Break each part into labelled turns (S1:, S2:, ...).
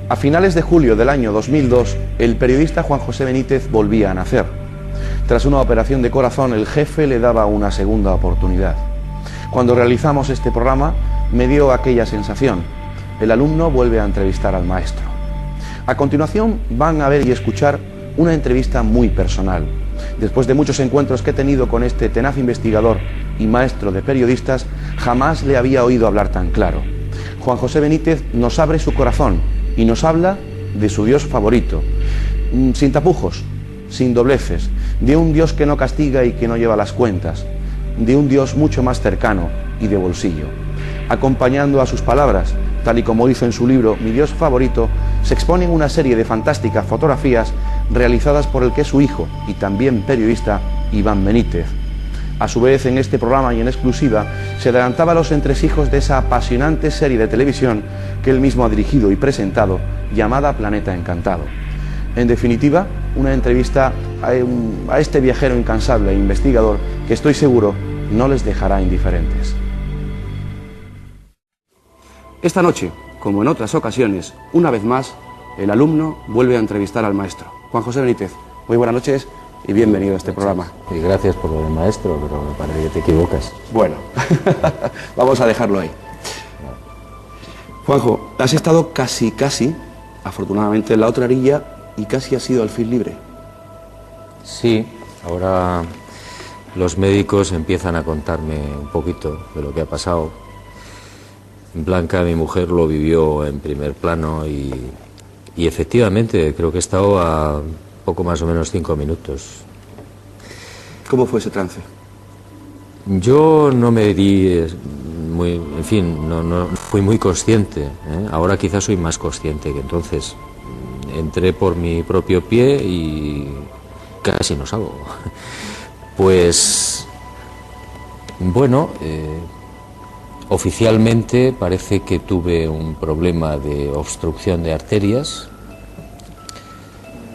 S1: A finales de julio del año 2002, el periodista Juan José Benítez volvía a nacer. Tras una operación de corazón, el jefe le daba una segunda oportunidad. Cuando realizamos este programa, me dio aquella sensación. El alumno vuelve a entrevistar al maestro. A continuación, van a ver y escuchar una entrevista muy personal. Después de muchos encuentros que he tenido con este tenaz investigador y maestro de periodistas, jamás le había oído hablar tan claro. Juan José Benítez nos abre su corazón y nos habla de su Dios favorito, sin tapujos, sin dobleces, de un Dios que no castiga y que no lleva las cuentas, de un Dios mucho más cercano y de bolsillo. Acompañando a sus palabras, tal y como hizo en su libro Mi Dios favorito, se exponen una serie de fantásticas fotografías realizadas por el que es su hijo y también periodista, Iván Benítez. A su vez, en este programa y en exclusiva, se adelantaba a los entresijos de esa apasionante serie de televisión que él mismo ha dirigido y presentado, llamada Planeta Encantado. En definitiva, una entrevista a este viajero incansable e investigador que estoy seguro no les dejará indiferentes. Esta noche, como en otras ocasiones, una vez más, el alumno vuelve a entrevistar al maestro. Juan José Benítez, muy buenas noches y bienvenido a este programa.
S2: Y gracias por lo del maestro, pero me parece que te equivocas.
S1: Bueno, vamos a dejarlo ahí. Juanjo, has estado casi, afortunadamente, en la otra orilla y casi has sido alfil libre.
S2: Sí, ahora los médicos empiezan a contarme un poquito de lo que ha pasado. Blanca, mi mujer, lo vivió en primer plano y efectivamente creo que he estado a poco más o menos 5 minutos.
S1: ¿Cómo fue ese trance?
S2: Yo no me di muy, en fin, no fui muy consciente, ¿eh? Ahora quizás soy más consciente que entonces. Entré por mi propio pie y casi no salgo. Pues bueno, oficialmente parece que tuve un problema de obstrucción de arterias.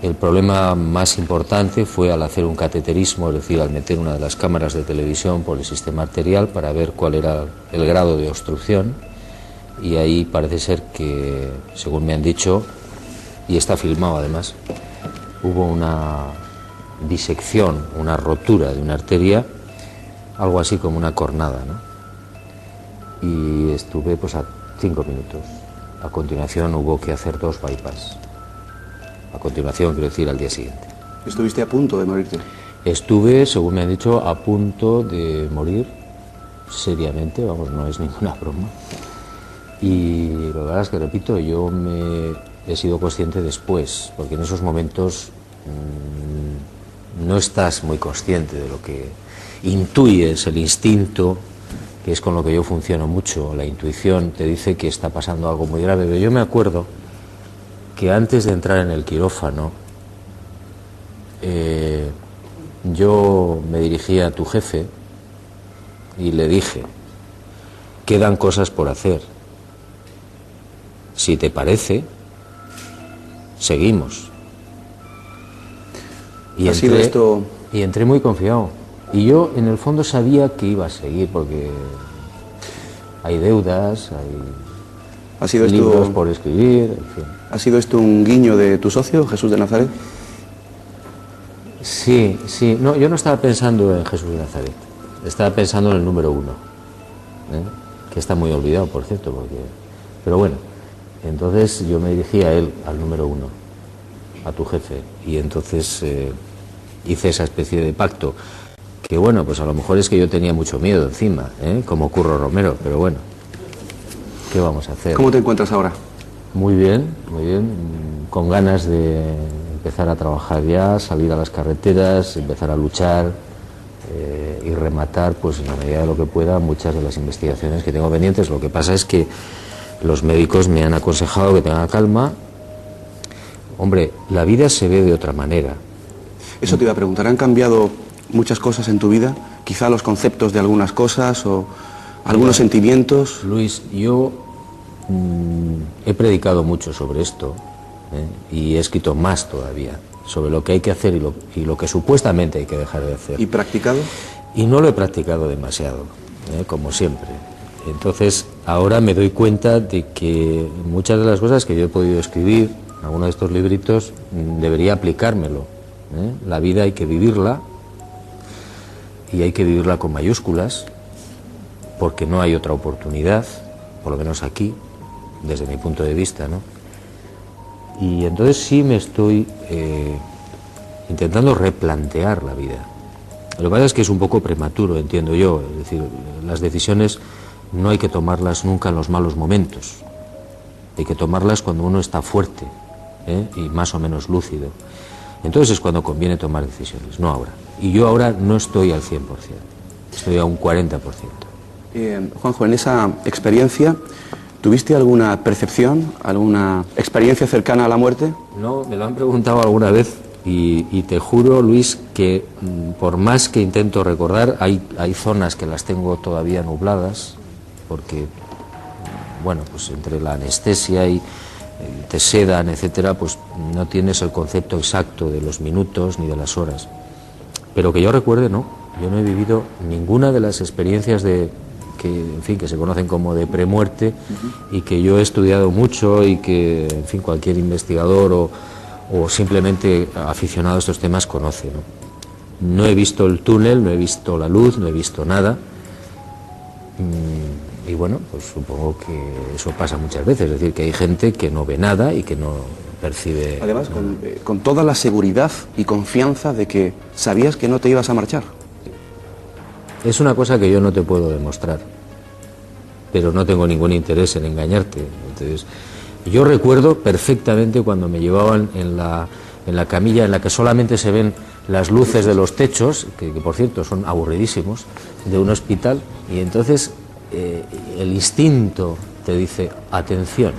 S2: El problema más importante fue al hacer un cateterismo, es decir, al meter una de las cámaras de televisión por el sistema arterial para ver cuál era el grado de obstrucción, y ahí parece ser que, según me han dicho, y está filmado además, hubo una disección, una rotura de una arteria, algo así como una cornada, ¿no? Y estuve pues a 5 minutos. A continuación hubo que hacer 2 bypass. A continuación, quiero decir, al día siguiente.
S1: ¿Estuviste a punto de morirte?
S2: Estuve, según me han dicho, a punto de morir seriamente, vamos, no es ninguna broma. Y lo verdad es que, repito, yo he sido consciente después, porque en esos momentos no estás muy consciente de lo que intuyes, el instinto, que es con lo que yo funciono mucho, la intuición te dice que está pasando algo muy grave. Pero yo me acuerdo que antes de entrar en el quirófano, yo me dirigí a tu jefe y le dije: quedan cosas por hacer. Si te parece, seguimos. Y entré muy confiado. Y yo, en el fondo, sabía que iba a seguir, porque hay deudas, hay libros por escribir, en fin.
S1: ¿Ha sido esto un guiño de tu socio, Jesús de Nazaret?
S2: Sí. No, yo no estaba pensando en Jesús de Nazaret. Estaba pensando en el número 1, que está muy olvidado, por cierto, pero bueno. Entonces yo me dirigí a él, al número 1, a tu jefe, y entonces hice esa especie de pacto, que bueno, pues a lo mejor es que yo tenía mucho miedo encima, como Curro Romero, pero bueno, ¿qué vamos a hacer?
S1: ¿Cómo te encuentras ahora?
S2: Muy bien, con ganas de empezar a trabajar ya, salir a las carreteras, empezar a luchar y rematar, pues en la medida de lo que pueda, muchas de las investigaciones que tengo pendientes. Lo que pasa es que los médicos me han aconsejado que tenga calma. Hombre, la vida se ve de otra manera.
S1: Eso te iba a preguntar, ¿han cambiado muchas cosas en tu vida? Quizá los conceptos de algunas cosas o algunos sentimientos.
S2: Luis, yo he predicado mucho sobre esto, y he escrito más todavía sobre lo que hay que hacer y lo que supuestamente hay que dejar de hacer.
S1: ¿Y practicado?
S2: Y no lo he practicado demasiado, como siempre. Entonces, ahora me doy cuenta de que muchas de las cosas que yo he podido escribir, en alguno de estos libritos, debería aplicármelo. La vida hay que vivirla, y hay que vivirla con mayúsculas, porque no hay otra oportunidad, por lo menos aquí, desde mi punto de vista, ¿no? Y entonces sí me estoy intentando replantear la vida. Lo que pasa es que es un poco prematuro, entiendo yo, es decir, las decisiones no hay que tomarlas nunca en los malos momentos, hay que tomarlas cuando uno está fuerte, y más o menos lúcido. Entonces es cuando conviene tomar decisiones, no ahora. Y yo ahora no estoy al 100%, estoy a un 40%.
S1: Juanjo, en esa experiencia, ¿tuviste alguna percepción, alguna experiencia cercana a la muerte?
S2: No, me lo han preguntado alguna vez y te juro, Luis, que por más que intento recordar, hay zonas que las tengo todavía nubladas, porque, bueno, pues entre la anestesia y te sedan, etcétera, pues no tienes el concepto exacto de los minutos ni de las horas. Pero que yo recuerde, no, yo no he vivido ninguna de las experiencias que se conocen como de premuerte y que yo he estudiado mucho y que, en fin, cualquier investigador o simplemente aficionado a estos temas conoce, ¿no? No he visto el túnel, no he visto la luz, no he visto nada. Y bueno, pues supongo que eso pasa muchas veces, es decir, que hay gente que no ve nada y que no percibe...
S1: Además, con toda la seguridad y confianza de que sabías que no te ibas a marchar.
S2: Es una cosa que yo no te puedo demostrar, pero no tengo ningún interés en engañarte. Entonces, yo recuerdo perfectamente cuando me llevaban en la camilla en la que solamente se ven las luces de los techos, que por cierto son aburridísimos, de un hospital, y entonces el instinto te dice, atención,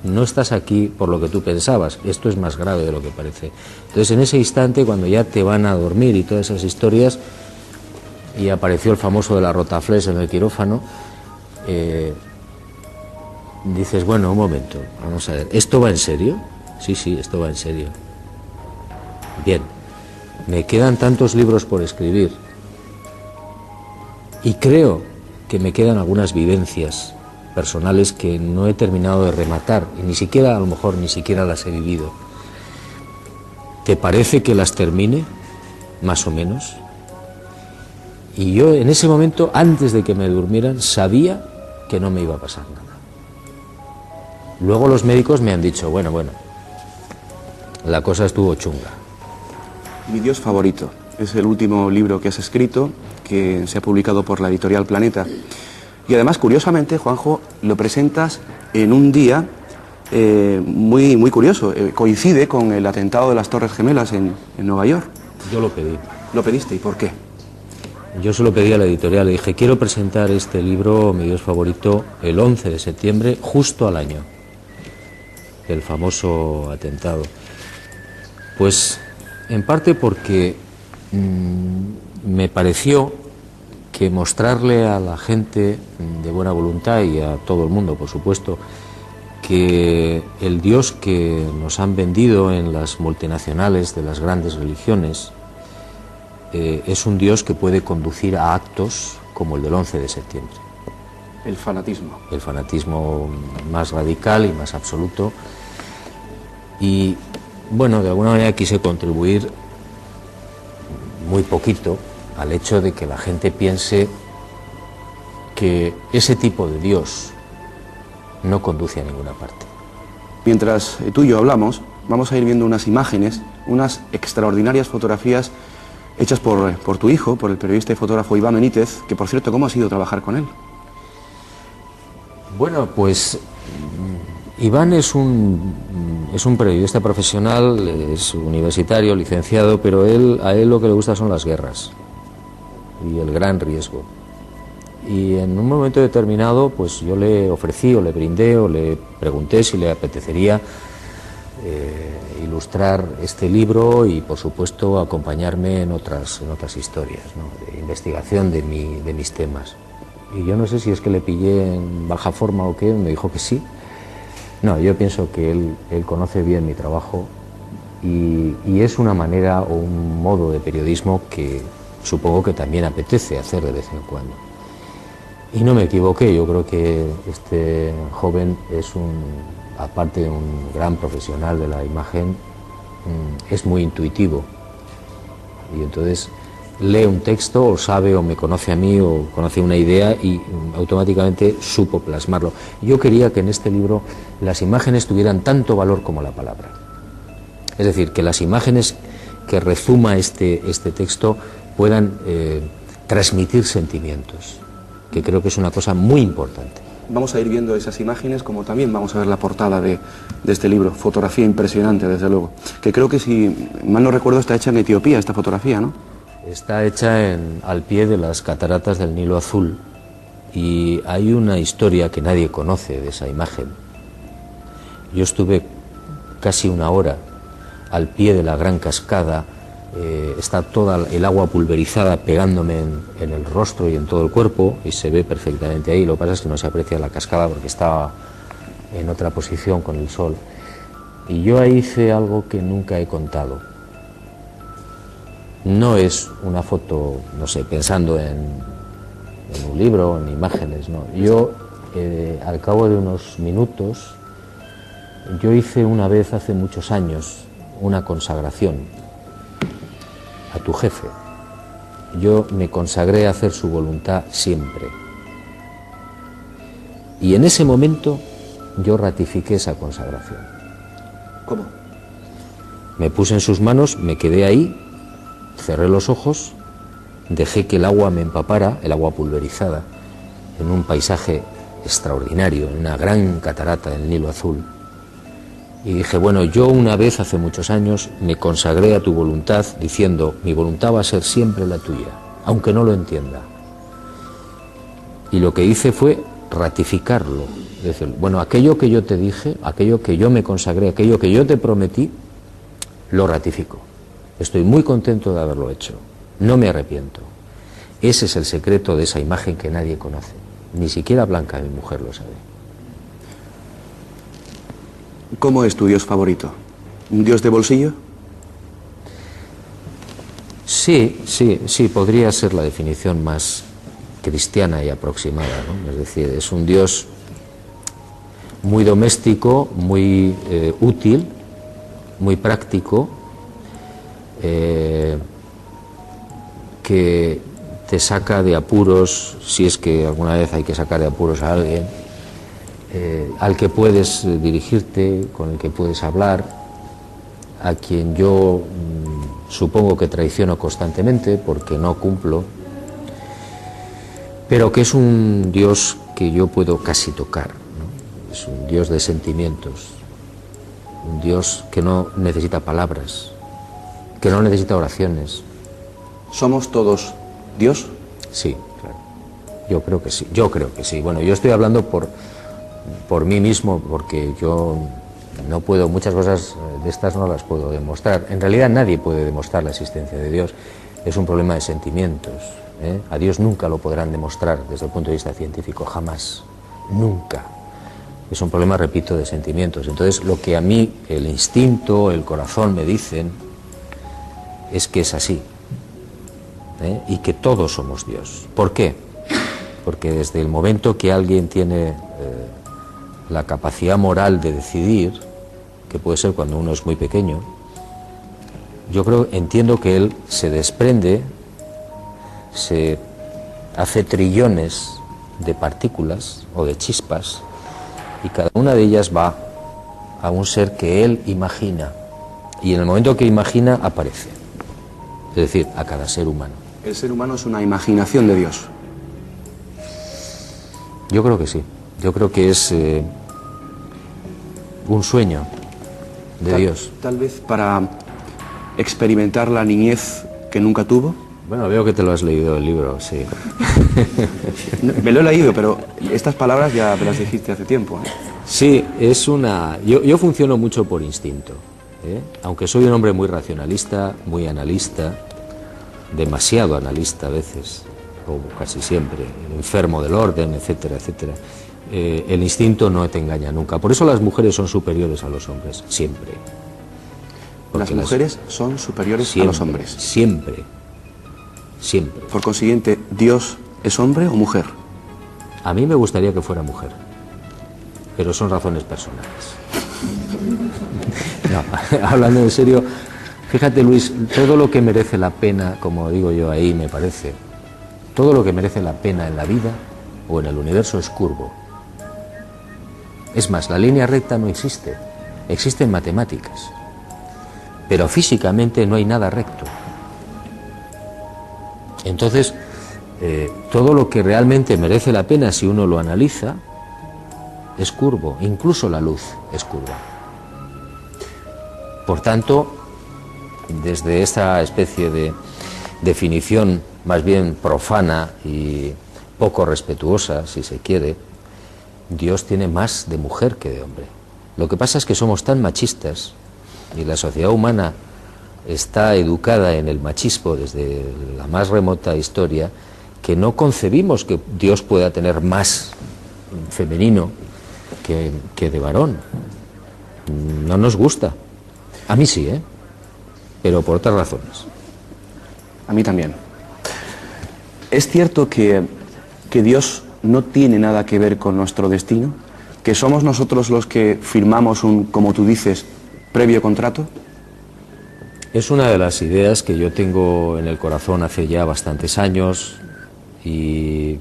S2: no estás aquí por lo que tú pensabas, esto es más grave de lo que parece. Entonces en ese instante, cuando ya te van a dormir y todas esas historias, y apareció el famoso de la Rotaflex en el quirófano, dices, bueno, un momento, vamos a ver, ¿esto va en serio? Sí, esto va en serio. Bien, me quedan tantos libros por escribir y creo que me quedan algunas vivencias personales que no he terminado de rematar y ni siquiera, a lo mejor, ni siquiera las he vivido. ¿Te parece que las termine? Más o menos. Y yo en ese momento, antes de que me durmieran, sabía que no me iba a pasar nada. Luego los médicos me han dicho, bueno, la cosa estuvo chunga.
S1: Mi Dios favorito es el último libro que has escrito, que se ha publicado por la editorial Planeta. Y además, curiosamente, Juanjo, lo presentas en un día muy curioso. Coincide con el atentado de las Torres Gemelas en Nueva York.
S2: Yo lo pedí.
S1: ¿Lo pediste? ¿Y por qué?
S2: Yo se lo pedí a la editorial, le dije, quiero presentar este libro, Mi Dios favorito, el 11 de septiembre, justo al año del famoso atentado. Pues, en parte porque me pareció que mostrarle a la gente de buena voluntad y a todo el mundo, por supuesto, que el Dios que nos han vendido en las multinacionales de las grandes religiones es un Dios que puede conducir a actos como el del 11 de septiembre.
S1: El fanatismo.
S2: El fanatismo más radical y más absoluto. Y, bueno, de alguna manera quise contribuir muy poquito al hecho de que la gente piense que ese tipo de Dios no conduce a ninguna parte.
S1: Mientras tú y yo hablamos, vamos a ir viendo unas imágenes, unas extraordinarias fotografías hechas por tu hijo, por el periodista y fotógrafo Iván Benítez, que por cierto, ¿cómo ha sido trabajar con él?
S2: Bueno, pues Iván es un periodista profesional, es universitario, licenciado, pero a él lo que le gusta son las guerras y el gran riesgo. Y en un momento determinado, pues yo le ofrecí o le brindé o le pregunté si le apetecería ilustrar este libro y, por supuesto, acompañarme en otras historias, ¿no?, de investigación de mis temas. Y yo no sé si es que le pillé en baja forma o qué, me dijo que sí. No, yo pienso que él conoce bien mi trabajo y es una manera o un modo de periodismo que supongo que también apetece hacer de vez en cuando. Y no me equivoqué, yo creo que este joven es aparte de un gran profesional de la imagen, es muy intuitivo. Y entonces lee un texto o sabe o me conoce a mí o conoce una idea y automáticamente supo plasmarlo. Yo quería que en este libro las imágenes tuvieran tanto valor como la palabra. Es decir, que las imágenes que rezuma este texto puedan transmitir sentimientos, que creo que es una cosa muy importante.
S1: Vamos a ir viendo esas imágenes, como también vamos a ver la portada de este libro, fotografía impresionante, desde luego, que creo que, si mal no recuerdo, está hecha en Etiopía, esta fotografía, ¿no?
S2: Está hecha al pie de las cataratas del Nilo Azul, y hay una historia que nadie conoce de esa imagen. Yo estuve casi una hora al pie de la gran cascada, está toda el agua pulverizada pegándome en el rostro y en todo el cuerpo, y se ve perfectamente ahí. Lo que pasa es que no se aprecia la cascada porque estaba en otra posición con el sol. Y yo ahí hice algo que nunca he contado. No es una foto, no sé, pensando en un libro, en imágenes, no. Yo, al cabo de unos minutos, yo hice una vez hace muchos años una consagración a tu jefe. Yo me consagré a hacer su voluntad siempre. Y en ese momento yo ratifiqué esa consagración.
S1: ¿Cómo?
S2: Me puse en sus manos, me quedé ahí, cerré los ojos, dejé que el agua me empapara, el agua pulverizada, en un paisaje extraordinario, en una gran catarata del Nilo Azul. Y dije, bueno, yo una vez hace muchos años me consagré a tu voluntad diciendo, mi voluntad va a ser siempre la tuya, aunque no lo entienda. Y lo que hice fue ratificarlo. Es decir, bueno, aquello que yo te dije, aquello que yo me consagré, aquello que yo te prometí, lo ratifico. Estoy muy contento de haberlo hecho. No me arrepiento. Ese es el secreto de esa imagen que nadie conoce. Ni siquiera Blanca, mi mujer, lo sabe.
S1: ¿Cómo es tu Dios favorito? ¿Un Dios de bolsillo?
S2: Sí, podría ser la definición más cristiana y aproximada, ¿no? Es decir, es un Dios muy doméstico, muy útil, muy práctico, que te saca de apuros, si es que alguna vez hay que sacar de apuros a alguien, al que puedes dirigirte, con el que puedes hablar, a quien yo supongo que traiciono constantemente porque no cumplo, pero que es un Dios que yo puedo casi tocar, ¿no? Es un Dios de sentimientos, un Dios que no necesita palabras, que no necesita oraciones.
S1: ¿Somos todos Dios?
S2: Sí, claro. Yo creo que sí. Bueno, yo estoy hablando por mí mismo, porque yo no puedo, muchas cosas de estas no las puedo demostrar. En realidad nadie puede demostrar la existencia de Dios. Es un problema de sentimientos, ¿eh? A Dios nunca lo podrán demostrar desde el punto de vista científico, jamás, nunca. Es un problema, repito, de sentimientos. Entonces, lo que a mí el instinto, el corazón me dicen es que es así, ¿eh? Y que todos somos Dios. ¿Por qué? Porque desde el momento que alguien tiene la capacidad moral de decidir, que puede ser cuando uno es muy pequeño, entiendo que él se desprende, se hace trillones de partículas o de chispas, y cada una de ellas va a un ser que él imagina, y en el momento que imagina aparece, es decir, a cada ser humano.
S1: ¿El ser humano es una imaginación de Dios?
S2: Yo creo que sí. Yo creo que es un sueño de Dios.
S1: Tal vez para experimentar la niñez que nunca tuvo.
S2: Bueno, veo que te lo has leído el libro, sí.
S1: Me lo he leído, pero estas palabras ya me las dijiste hace tiempo, ¿eh?
S2: Sí, es una... Yo funciono mucho por instinto, ¿eh? Aunque soy un hombre muy racionalista, muy analista, demasiado analista a veces, o casi siempre, enfermo del orden, etcétera, etcétera. El instinto no te engaña nunca. Por eso las mujeres son superiores a los hombres, siempre.
S1: Las mujeres son superiores a los hombres.
S2: Siempre, siempre.
S1: Por consiguiente, ¿Dios es hombre o mujer?
S2: A mí me gustaría que fuera mujer, pero son razones personales. No, hablando en serio, fíjate, Luis, todo lo que merece la pena, como digo yo ahí, me parece, todo lo que merece la pena en la vida o en el universo es curvo. Es más, la línea recta no existe, existen matemáticas, pero físicamente no hay nada recto. Entonces, todo lo que realmente merece la pena, si uno lo analiza, es curvo, incluso la luz es curva. Por tanto, desde esta especie de definición más bien profana y poco respetuosa, si se quiere, Dios tiene más de mujer que de hombre. Lo que pasa es que somos tan machistas y la sociedad humana está educada en el machismo desde la más remota historia, que no concebimos que Dios pueda tener más femenino que de varón. No nos gusta. A mí sí, pero por otras razones.
S3: A mí también. ¿Es cierto que Dios no tiene nada que ver con nuestro destino? ¿Que somos nosotros los que firmamos un, como tú dices, previo contrato?
S2: Es una de las ideas que yo tengo en el corazón hace ya bastantes años y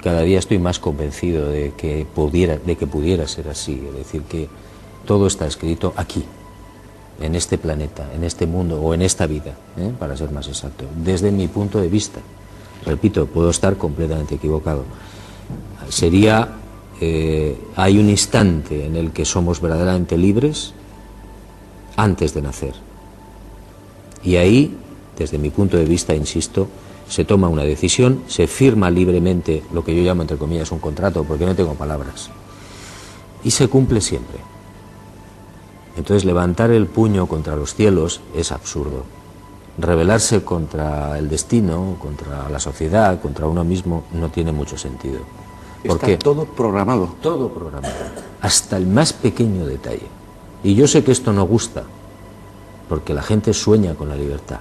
S2: cada día estoy más convencido de que pudiera ser así, es decir, que todo está escrito aquí, en este planeta, en este mundo o en esta vida, para ser más exacto, desde mi punto de vista. Repito, puedo estar completamente equivocado. Hay un instante en el que somos verdaderamente libres antes de nacer. Y ahí, desde mi punto de vista, insisto, se toma una decisión, se firma libremente lo que yo llamo, entre comillas, un contrato, porque no tengo palabras, y se cumple siempre. Entonces, levantar el puño contra los cielos es absurdo. Rebelarse contra el destino, contra la sociedad, contra uno mismo, no tiene mucho sentido. ¿Por qué?
S3: Está todo programado.
S2: Todo programado, hasta el más pequeño detalle. Y yo sé que esto no gusta, porque la gente sueña con la libertad.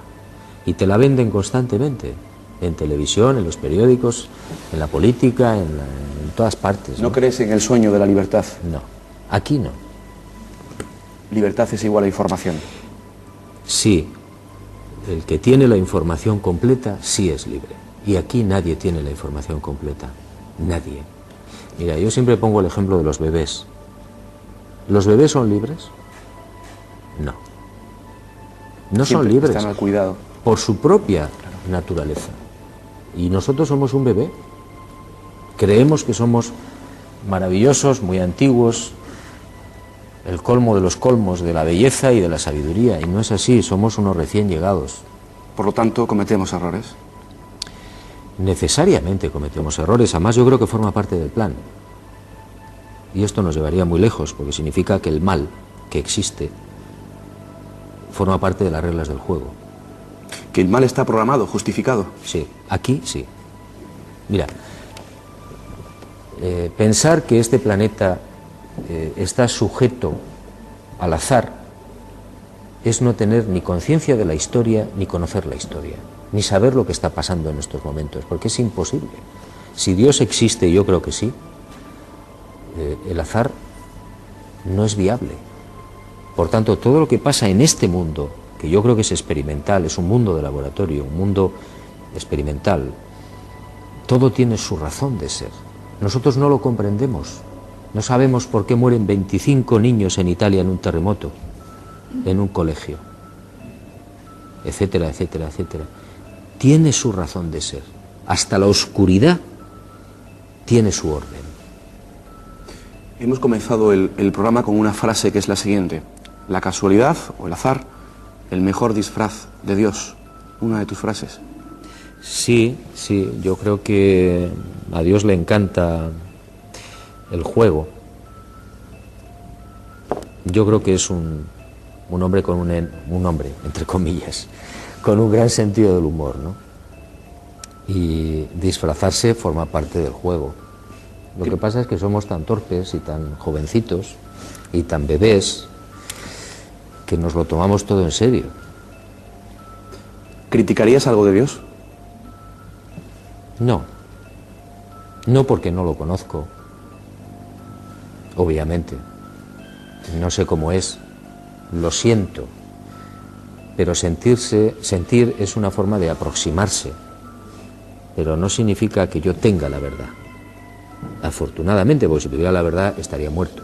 S2: Y te la venden constantemente, en televisión, en los periódicos, en la política, en todas partes.
S3: ¿No crees en el sueño de la libertad?
S2: No, aquí no.
S3: Libertad es igual a información.
S2: Sí, el que tiene la información completa sí es libre. Y aquí nadie tiene la información completa. Nadie. Mira, yo siempre pongo el ejemplo de los bebés. ¿Los bebés son libres? No. No son libres.
S3: Están al cuidado.
S2: Por su propia naturaleza. Y nosotros somos un bebé. Creemos que somos maravillosos, muy antiguos, el colmo de los colmos de la belleza y de la sabiduría. Y no es así, somos unos recién llegados.
S3: Por lo tanto, cometemos errores.
S2: Necesariamente cometemos errores, además yo creo que forma parte del plan. Y esto nos llevaría muy lejos, porque significa que el mal que existe forma parte de las reglas del juego.
S3: Que el mal está programado, justificado.
S2: Sí, aquí sí. Mira, pensar que este planeta está sujeto al azar es no tener ni conciencia de la historia, ni conocer la historia, ni saber lo que está pasando en estos momentos, porque es imposible. Si Dios existe, y yo creo que sí, el azar no es viable. Por tanto, todo lo que pasa en este mundo, que yo creo que es experimental, es un mundo de laboratorio, un mundo experimental, todo tiene su razón de ser. Nosotros no lo comprendemos. No sabemos por qué mueren 25 niños en Italia en un terremoto, en un colegio, etcétera, etcétera, etcétera. Tiene su razón de ser. Hasta la oscuridad tiene su orden.
S3: Hemos comenzado el programa con una frase que es la siguiente: la casualidad o el azar, el mejor disfraz de Dios. Una de tus frases.
S2: Sí, yo creo que a Dios le encanta el juego. Yo creo que es un hombre con un hombre, entre comillas, con un gran sentido del humor, ¿no? Y disfrazarse forma parte del juego. Lo que pasa es que somos tan torpes y tan jovencitos y tan bebés que nos lo tomamos todo en serio.
S3: ¿Criticarías algo de Dios?
S2: No. No porque no lo conozco, obviamente. No sé cómo es, lo siento. Pero sentir es una forma de aproximarse, pero no significa que yo tenga la verdad. Afortunadamente, porque si tuviera la verdad estaría muerto.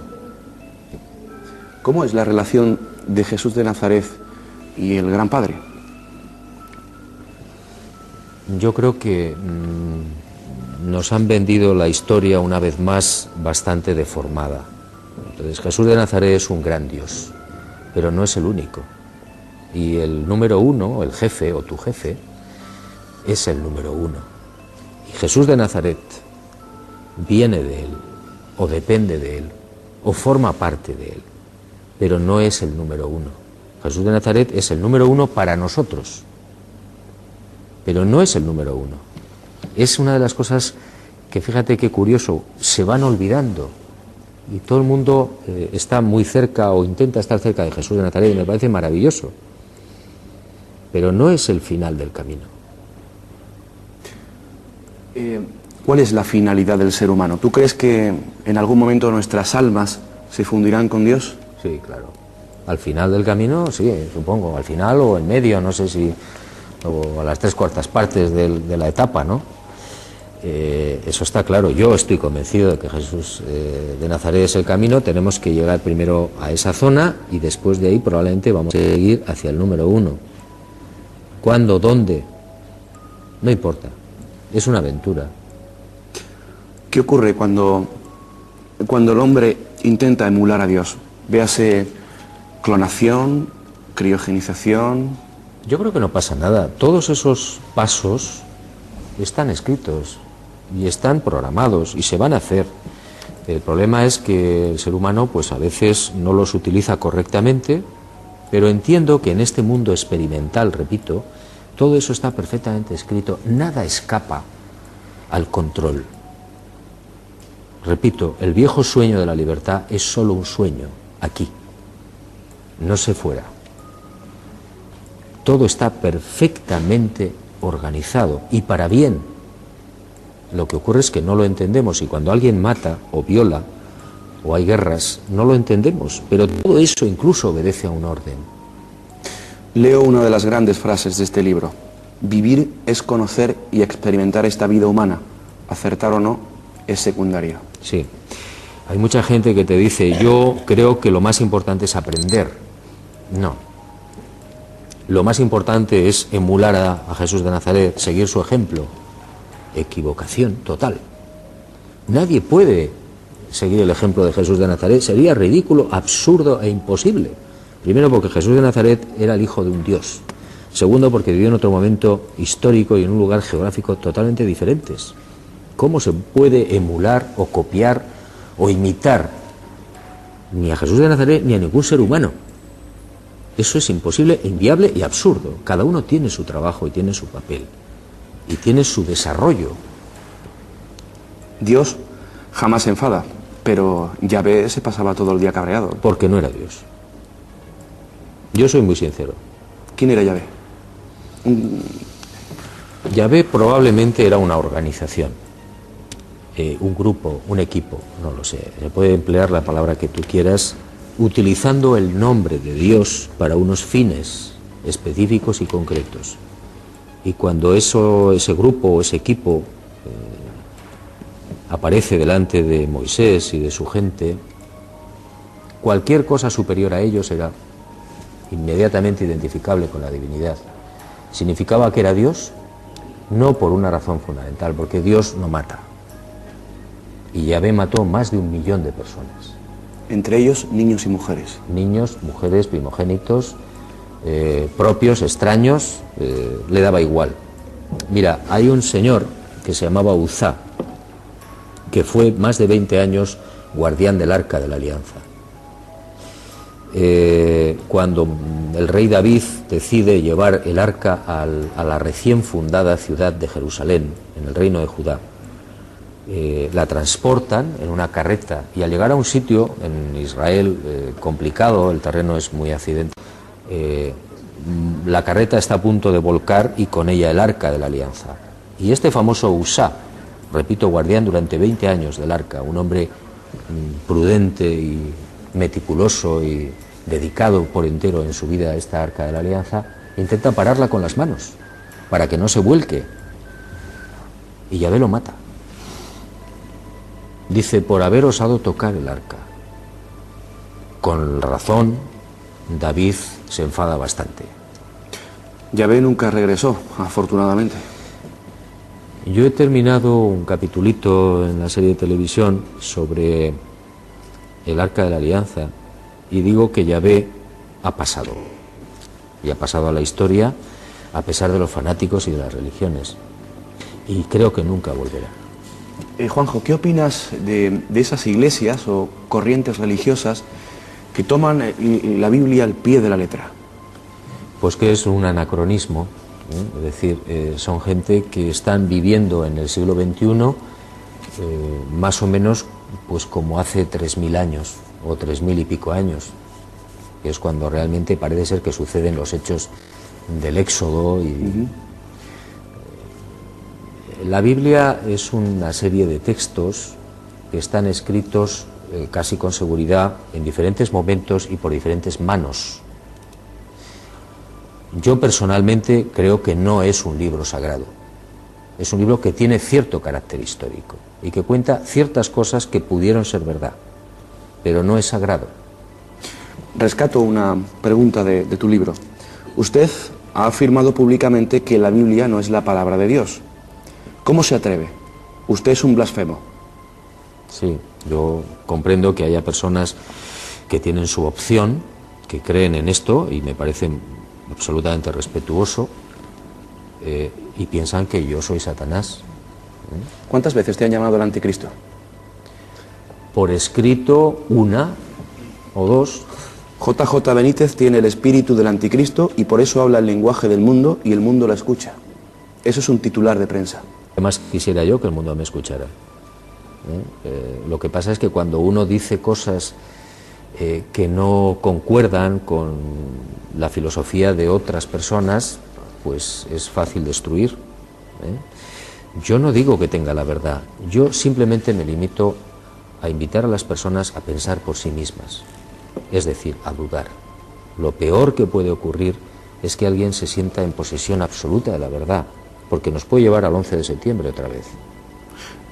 S3: ¿Cómo es la relación de Jesús de Nazaret y el Gran Padre?
S2: Yo creo que nos han vendido la historia una vez más bastante deformada. Entonces, Jesús de Nazaret es un gran Dios, pero no es el único. Y el número uno, el jefe o tu jefe, es el número uno. Y Jesús de Nazaret viene de él, o depende de él, o forma parte de él, pero no es el número uno. Jesús de Nazaret es el número uno para nosotros, pero no es el número uno. Es una de las cosas que, fíjate qué curioso, se van olvidando. Y todo el mundo está muy cerca o intenta estar cerca de Jesús de Nazaret, y me parece maravilloso. Pero no es el final del camino.
S3: ¿Cuál es la finalidad del ser humano? ¿Tú crees que en algún momento nuestras almas se fundirán con Dios?
S2: Sí, claro. Al final del camino, sí, supongo. Al final o en medio, no sé si... o a las 3/4 partes de la etapa, ¿no? Eso está claro. Yo estoy convencido de que Jesús de Nazaret es el camino. Tenemos que llegar primero a esa zona y después de ahí probablemente vamos a seguir hacia el número uno. ¿Cuándo? ¿Dónde? No importa. Es una aventura.
S3: ¿Qué ocurre cuando el hombre intenta emular a Dios? Véase clonación, criogenización...
S2: Yo creo que no pasa nada. Todos esos pasos están escritos y están programados y se van a hacer. El problema es que el ser humano pues a veces no los utiliza correctamente, pero entiendo que en este mundo experimental, repito, todo eso está perfectamente escrito. Nada escapa al control. Repito, el viejo sueño de la libertad es solo un sueño, aquí, no se fuera. Todo está perfectamente organizado y para bien. Lo que ocurre es que no lo entendemos y cuando alguien mata o viola o hay guerras, no lo entendemos, pero todo eso incluso obedece a un orden.
S3: Leo una de las grandes frases de este libro. Vivir es conocer y experimentar esta vida humana. Acertar o no es secundario.
S2: Sí. Hay mucha gente que te dice, yo creo que lo más importante es aprender. No. Lo más importante es emular a Jesús de Nazaret, seguir su ejemplo. Equivocación total. Nadie puede seguir el ejemplo de Jesús de Nazaret. Sería ridículo, absurdo e imposible. Primero porque Jesús de Nazaret era el hijo de un Dios. Segundo porque vivió en otro momento histórico y en un lugar geográfico totalmente diferentes. ¿Cómo se puede emular o copiar o imitar ni a Jesús de Nazaret ni a ningún ser humano? Eso es imposible, inviable y absurdo. Cada uno tiene su trabajo y tiene su papel y tiene su desarrollo.
S3: Dios jamás se enfada, pero Yahvé se pasaba todo el día cabreado.
S2: Porque no era Dios. Yo soy muy sincero.
S3: ¿Quién era Yahvé?
S2: Yahvé probablemente era una organización, un grupo, un equipo, no lo sé. Se puede emplear la palabra que tú quieras, utilizando el nombre de Dios para unos fines específicos y concretos. Y cuando ese grupo o ese equipo aparece delante de Moisés y de su gente, cualquier cosa superior a ellos era inmediatamente identificable con la divinidad. ¿Significaba que era Dios? No por una razón fundamental, porque Dios no mata. Y Yahvé mató más de 1 millón de personas.
S3: Entre ellos, niños y mujeres.
S2: Niños, mujeres, primogénitos, propios, extraños, le daba igual. Mira, hay un señor que se llamaba Uzá, que fue más de 20 años guardián del Arca de la Alianza. Cuando el rey David decide llevar el arca a la recién fundada ciudad de Jerusalén, en el reino de Judá, la transportan en una carreta y al llegar a un sitio en Israel complicado, el terreno es muy accidentado, la carreta está a punto de volcar y con ella el arca de la alianza. Y este famoso Uzá repito, guardián durante 20 años del arca, un hombre prudente y meticuloso y dedicado por entero en su vida a esta arca de la alianza, intenta pararla con las manos para que no se vuelque, y Yahvé lo mata. Dice: por haber osado tocar el arca. Con razón, David se enfada bastante.
S3: Yahvé nunca regresó, afortunadamente.
S2: Yo he terminado un capitulito en la serie de televisión sobre el Arca de la Alianza y digo que Yahvé ha pasado, y ha pasado a la historia a pesar de los fanáticos y de las religiones, y creo que nunca volverá.
S3: Juanjo, ¿qué opinas de esas iglesias o corrientes religiosas que toman la Biblia al pie de la letra?
S2: Pues que es un anacronismo, es decir, son gente que están viviendo en el siglo XXI más o menos pues como hace 3.000 años o 3.000 y pico años, que es cuando realmente parece ser que suceden los hechos del Éxodo. Y la Biblia es una serie de textos que están escritos casi con seguridad en diferentes momentos y por diferentes manos. Yo personalmente creo que no es un libro sagrado, es un libro que tiene cierto carácter histórico y que cuenta ciertas cosas que pudieron ser verdad, pero no es sagrado.
S3: Rescato una pregunta de tu libro. Usted ha afirmado públicamente que la Biblia no es la palabra de Dios. ¿Cómo se atreve? Usted es un blasfemo.
S2: Sí, yo comprendo que haya personas que tienen su opción, que creen en esto, y me parece absolutamente respetuoso, y piensan que yo soy Satanás.
S3: ¿Cuántas veces te han llamado el anticristo?
S2: Por escrito, una o dos.
S3: JJ Benítez tiene el espíritu del anticristo y por eso habla el lenguaje del mundo y el mundo la escucha. Eso es un titular de prensa.
S2: Además, quisiera yo que el mundo me escuchara. Lo que pasa es que cuando uno dice cosas que no concuerdan con la filosofía de otras personas, pues es fácil destruir. Yo no digo que tenga la verdad, yo simplemente me limito a invitar a las personas a pensar por sí mismas, es decir, a dudar. Lo peor que puede ocurrir es que alguien se sienta en posesión absoluta de la verdad, porque nos puede llevar al 11 de septiembre otra vez.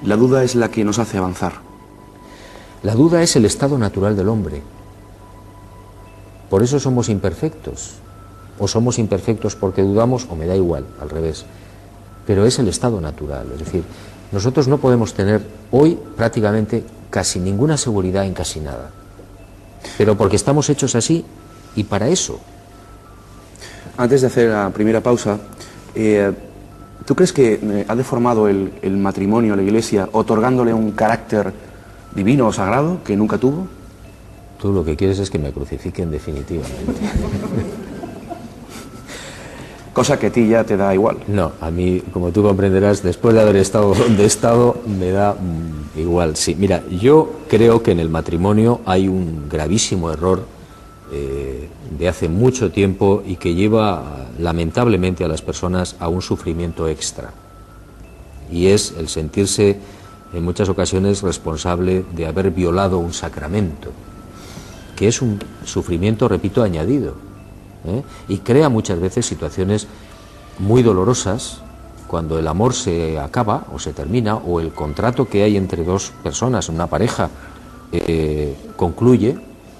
S3: La duda es la que nos hace avanzar.
S2: La duda es el estado natural del hombre. Por eso somos imperfectos. O somos imperfectos porque dudamos, o me da igual, al revés. Pero es el estado natural. Es decir, nosotros no podemos tener hoy prácticamente casi ninguna seguridad en casi nada. Pero porque estamos hechos así y para eso.
S3: Antes de hacer la primera pausa, ¿tú crees que ha deformado el matrimonio a la Iglesia otorgándole un carácter divino o sagrado que nunca tuvo?
S2: Tú lo que quieres es que me crucifiquen definitivamente.
S3: Cosa que a ti ya te da igual.
S2: No, a mí, como tú comprenderás, después de haber estado donde he estado, me da igual. Sí, mira, yo creo que en el matrimonio hay un gravísimo error de hace mucho tiempo y que lleva lamentablemente a las personas a un sufrimiento extra. Y es el sentirse en muchas ocasiones responsable de haber violado un sacramento, que es un sufrimiento, repito, añadido, y crea muchas veces situaciones muy dolorosas cuando el amor se acaba o se termina, o el contrato que hay entre dos personas, una pareja, concluye.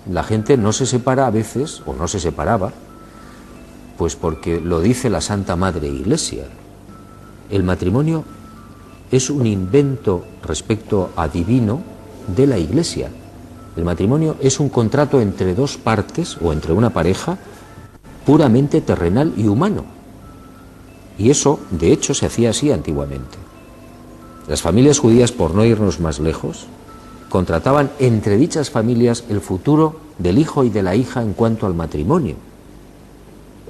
S2: La gente no se separa a veces, o no se separaba, pues porque lo dice la Santa Madre Iglesia. El matrimonio es un invento respecto a divino de la Iglesia. El matrimonio es un contrato entre dos partes o entre una pareja puramente terrenal y humano. Y eso, de hecho, se hacía así antiguamente. Las familias judías, por no irnos más lejos, contrataban entre dichas familias el futuro del hijo y de la hija en cuanto al matrimonio.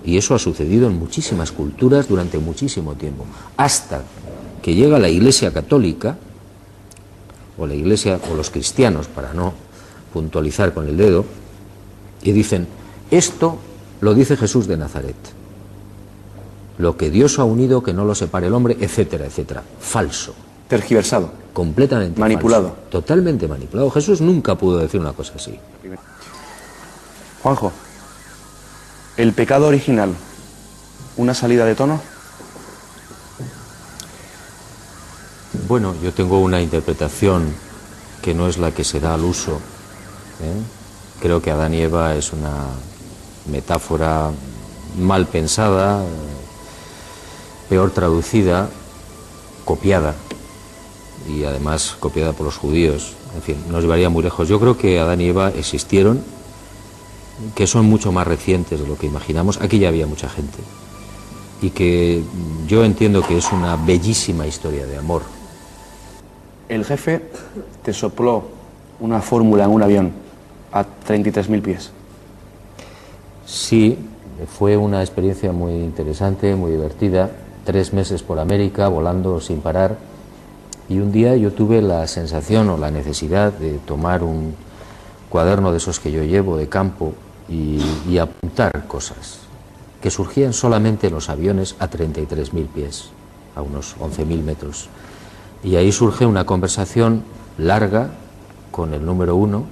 S2: Y eso ha sucedido en muchísimas culturas durante muchísimo tiempo, hasta que llega la Iglesia Católica, o la Iglesia, o los cristianos, para no puntualizar con el dedo, y dicen: esto lo dice Jesús de Nazaret. Lo que Dios ha unido, que no lo separe el hombre, etcétera, etcétera. Falso.
S3: Tergiversado.
S2: Completamente
S3: Manipulado.
S2: falso, totalmente manipulado. Jesús nunca pudo decir una cosa así.
S3: Juanjo, ¿el pecado original, una salida de tono?
S2: Bueno, yo tengo una interpretación que no es la que se da al uso, ¿eh? Creo que Adán y Eva es una metáfora mal pensada, peor traducida, copiada, y además copiada por los judíos. En fin, nos llevaría muy lejos. Yo creo que Adán y Eva existieron, que son mucho más recientes de lo que imaginamos. Aquí ya había mucha gente, y que yo entiendo que es una bellísima historia de amor.
S3: El jefe te sopló una fórmula en un avión a 33.000 pies.
S2: Sí, fue una experiencia muy interesante, muy divertida. 3 meses por América, volando sin parar. Y un día yo tuve la sensación o la necesidad de tomar un cuaderno de esos que yo llevo de campo y apuntar cosas que surgían solamente en los aviones a 33.000 pies, a unos 11.000 metros. Y ahí surge una conversación larga con el número 1.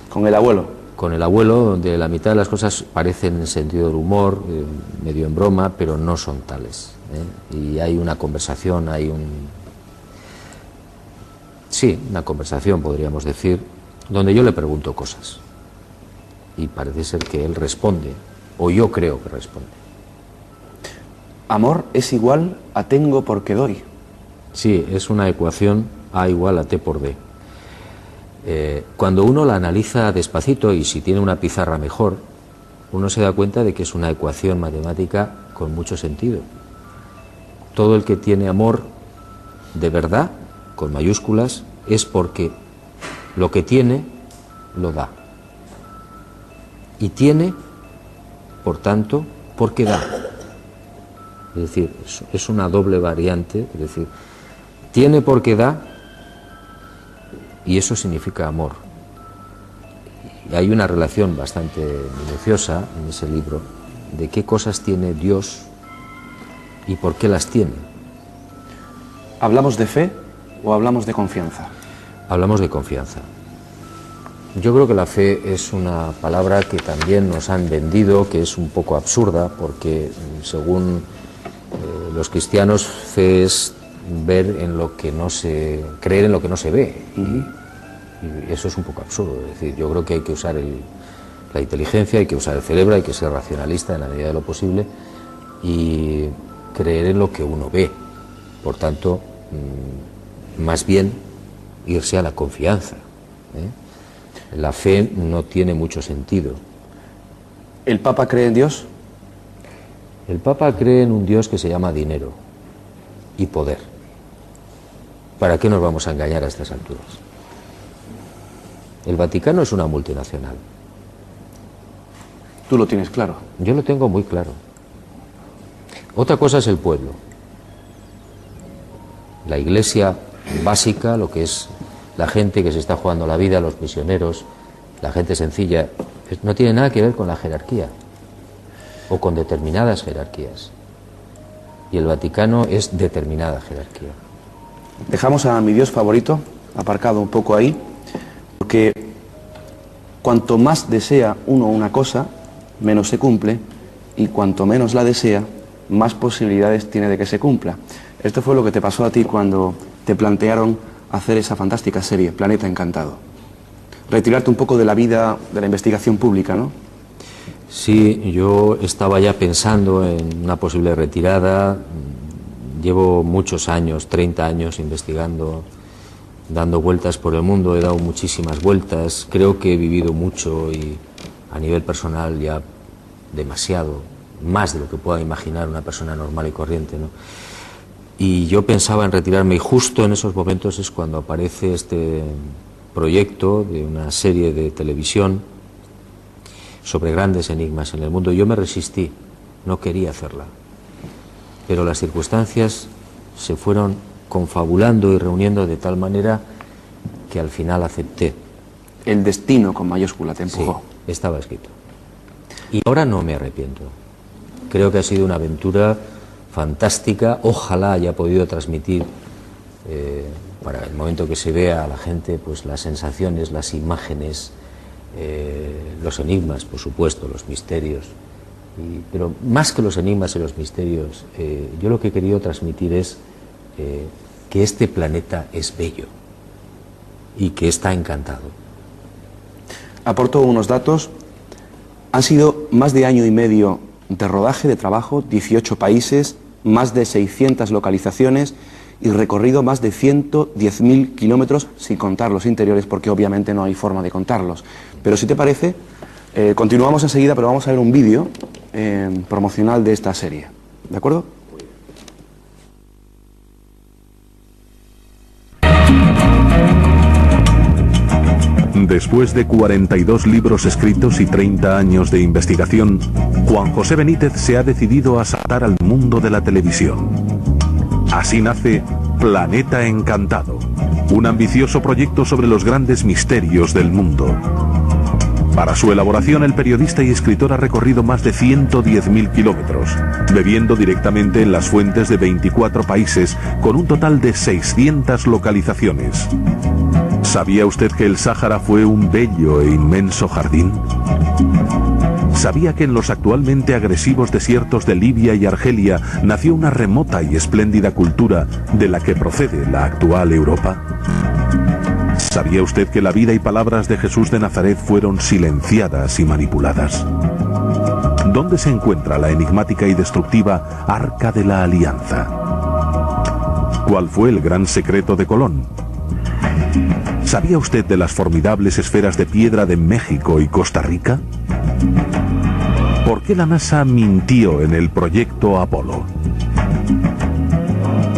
S3: Con el abuelo.
S2: Con el abuelo, donde la mitad de las cosas parecen en sentido del humor, medio en broma, pero no son tales, ¿eh? Y hay una conversación, una conversación, podríamos decir, donde yo le pregunto cosas. Y parece ser que él responde, o yo creo que responde.
S3: Amor es igual a tengo porque doy.
S2: Sí, es una ecuación A igual a T por D. Cuando uno la analiza despacito, y si tiene una pizarra mejor, uno se da cuenta de que es una ecuación matemática con mucho sentido. Todo el que tiene amor de verdad, con mayúsculas, es porque lo que tiene, lo da. Y tiene, por tanto, porque da. Es decir, es una doble variante, es decir, tiene porque da, y eso significa amor. Y hay una relación bastante minuciosa en ese libro de qué cosas tiene Dios y por qué las tiene.
S3: ¿Hablamos de fe o hablamos de confianza?
S2: Hablamos de confianza. Yo creo que la fe es una palabra que también nos han vendido, que es un poco absurda, porque según los cristianos, fe es ver en lo que no se... creer en lo que no se ve. Y eso es un poco absurdo. Es decir, yo creo que hay que usar la inteligencia, hay que usar el cerebro, hay que ser racionalista en la medida de lo posible y creer en lo que uno ve. Por tanto, más bien irse a la confianza, ¿eh? La fe no tiene mucho sentido.
S3: ¿El Papa cree en Dios?
S2: El Papa cree en un Dios que se llama dinero y poder. ¿Para qué nos vamos a engañar a estas alturas? El Vaticano es una multinacional.
S3: Tú lo tienes claro.
S2: Yo lo tengo muy claro. Otra cosa es el pueblo. La iglesia básica, lo que es la gente que se está jugando la vida, los misioneros, la gente sencilla, no tiene nada que ver con la jerarquía o con determinadas jerarquías. Y el Vaticano es determinada jerarquía.
S3: Dejamos a mi Dios favorito aparcado un poco ahí, porque cuanto más desea uno una cosa, menos se cumple, y cuanto menos la desea, más posibilidades tiene de que se cumpla. Esto fue lo que te pasó a ti cuando te plantearon hacer esa fantástica serie, Planeta Encantado. Retirarte un poco de la vida de la investigación pública, ¿no?
S2: Sí, yo estaba ya pensando en una posible retirada. Llevo muchos años, 30 años investigando, dando vueltas por el mundo, he dado muchísimas vueltas, creo que he vivido mucho y a nivel personal ya demasiado, más de lo que pueda imaginar una persona normal y corriente, ¿no? Y yo pensaba en retirarme, y justo en esos momentos es cuando aparece este proyecto de una serie de televisión sobre grandes enigmas en el mundo. Yo me resistí, no quería hacerla, pero las circunstancias se fueron confabulando y reuniendo de tal manera que al final acepté.
S3: El destino con mayúscula te empujó.
S2: Sí, estaba escrito. Y ahora no me arrepiento. Creo que ha sido una aventura fantástica. Ojalá haya podido transmitir para el momento que se vea a la gente, pues las sensaciones, las imágenes, los enigmas, por supuesto, los misterios. Pero más que los enigmas y los misterios, yo lo que he querido transmitir es que este planeta es bello y que está encantado.
S3: Aporto unos datos. Han sido más de año y medio de rodaje, de trabajo, 18 países, más de 600 localizaciones y recorrido más de 110.000 kilómetros, sin contar los interiores, porque obviamente no hay forma de contarlos. Pero si te parece, continuamos enseguida, pero vamos a ver un vídeo promocional de esta serie. ¿De acuerdo?
S4: Después de 42 libros escritos y 30 años de investigación, Juan José Benítez se ha decidido a saltar al mundo de la televisión. Así nace Planeta Encantado, un ambicioso proyecto sobre los grandes misterios del mundo. Para su elaboración, el periodista y escritor ha recorrido más de 110.000 kilómetros, bebiendo directamente en las fuentes de 24 países, con un total de 600 localizaciones. ¿Sabía usted que el Sáhara fue un bello e inmenso jardín? ¿Sabía que en los actualmente agresivos desiertos de Libia y Argelia nació una remota y espléndida cultura de la que procede la actual Europa? ¿Sabía usted que la vida y palabras de Jesús de Nazaret fueron silenciadas y manipuladas? ¿Dónde se encuentra la enigmática y destructiva Arca de la Alianza? ¿Cuál fue el gran secreto de Colón? ¿Sabía usted de las formidables esferas de piedra de México y Costa Rica? ¿Por qué la NASA mintió en el proyecto Apolo?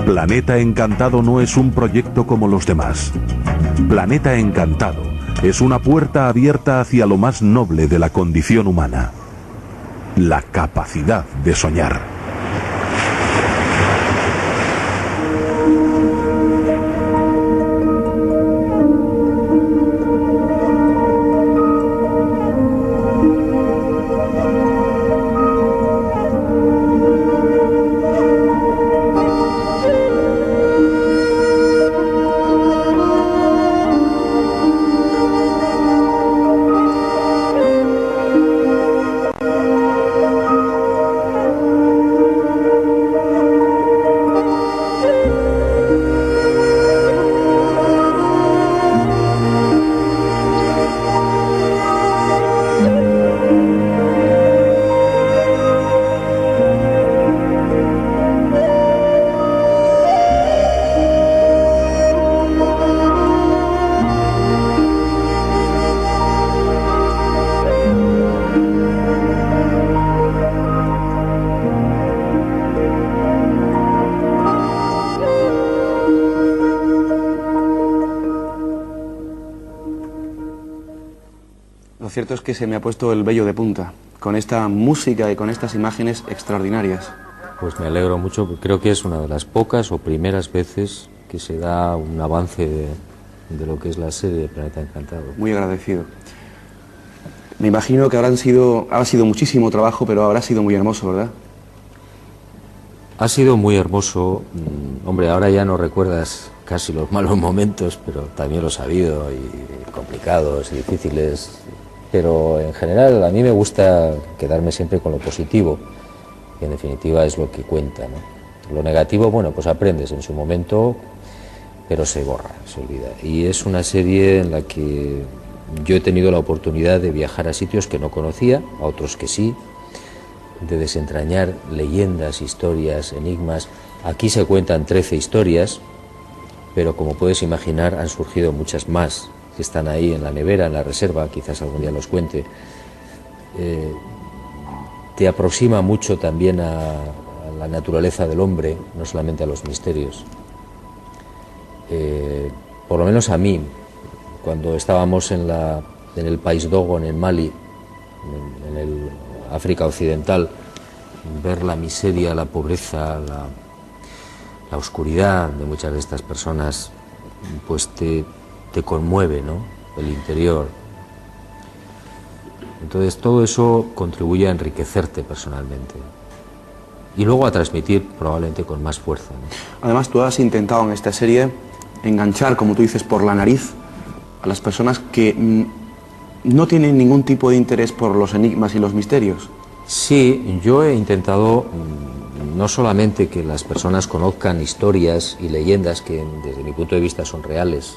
S4: Planeta Encantado no es un proyecto como los demás. Planeta Encantado es una puerta abierta hacia lo más noble de la condición humana: la capacidad de soñar.
S3: Lo cierto es que se me ha puesto el vello de punta, con esta música y con estas imágenes extraordinarias.
S2: Pues me alegro mucho, porque creo que es una de las pocas o primeras veces que se da un avance de lo que es la serie de Planeta Encantado.
S3: Muy agradecido. Me imagino que habrá sido muchísimo trabajo, pero habrá sido muy hermoso, ¿verdad?
S2: Ha sido muy hermoso. Hombre, ahora ya no recuerdas casi los malos momentos, pero también los ha habido, y complicados y difíciles. Pero en general a mí me gusta quedarme siempre con lo positivo, que en definitiva es lo que cuenta, ¿no? Lo negativo, bueno, pues aprendes en su momento, pero se borra, se olvida. Y es una serie en la que yo he tenido la oportunidad de viajar a sitios que no conocía, a otros que sí, de desentrañar leyendas, historias, enigmas. Aquí se cuentan 13 historias, pero como puedes imaginar han surgido muchas más que están ahí en la nevera, en la reserva, quizás algún día los cuente. Te aproxima mucho también a la naturaleza del hombre, no solamente a los misterios. Por lo menos a mí, cuando estábamos en el país Dogon, en Mali, en el África Occidental, ver la miseria, la pobreza, la oscuridad de muchas de estas personas, pues te conmueve, ¿no? El interior. Entonces todo eso contribuye a enriquecerte personalmente. y luego a transmitir probablemente con más fuerza, ¿no?
S3: Además, tú has intentado en esta serie enganchar, como tú dices, por la nariz a las personas que no tienen ningún tipo de interés por los enigmas y los misterios.
S2: Sí, yo he intentado no solamente que las personas conozcan historias y leyendas que desde mi punto de vista son reales,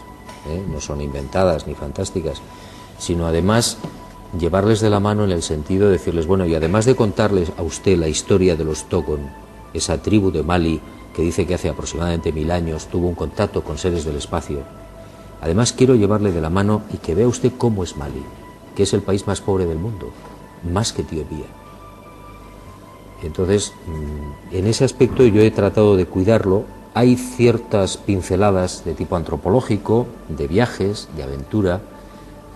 S2: no son inventadas ni fantásticas, sino además llevarles de la mano en el sentido de decirles, bueno, y además de contarles a usted la historia de los Togon, esa tribu de Mali que dice que hace aproximadamente 1000 años tuvo un contacto con seres del espacio, además quiero llevarle de la mano y que vea usted cómo es Mali, que es el país más pobre del mundo, más que Etiopía. Entonces, en ese aspecto yo he tratado de cuidarlo. Hay ciertas pinceladas de tipo antropológico, de viajes, de aventura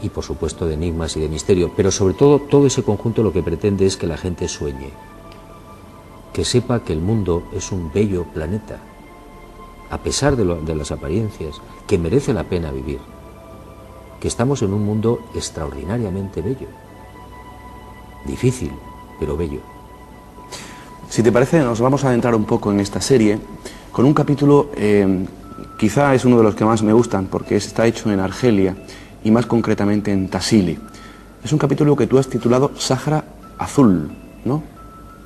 S2: y por supuesto de enigmas y de misterio, pero sobre todo ese conjunto lo que pretende es que la gente sueñe, que sepa que el mundo es un bello planeta, a pesar de las apariencias, que merece la pena vivir, que estamos en un mundo extraordinariamente bello, difícil, pero bello.
S3: Si te parece, nos vamos a adentrar un poco en esta serie con un capítulo, quizá es uno de los que más me gustan, porque está hecho en Argelia y más concretamente en Tassili. Es un capítulo que tú has titulado Sáhara Azul, ¿no?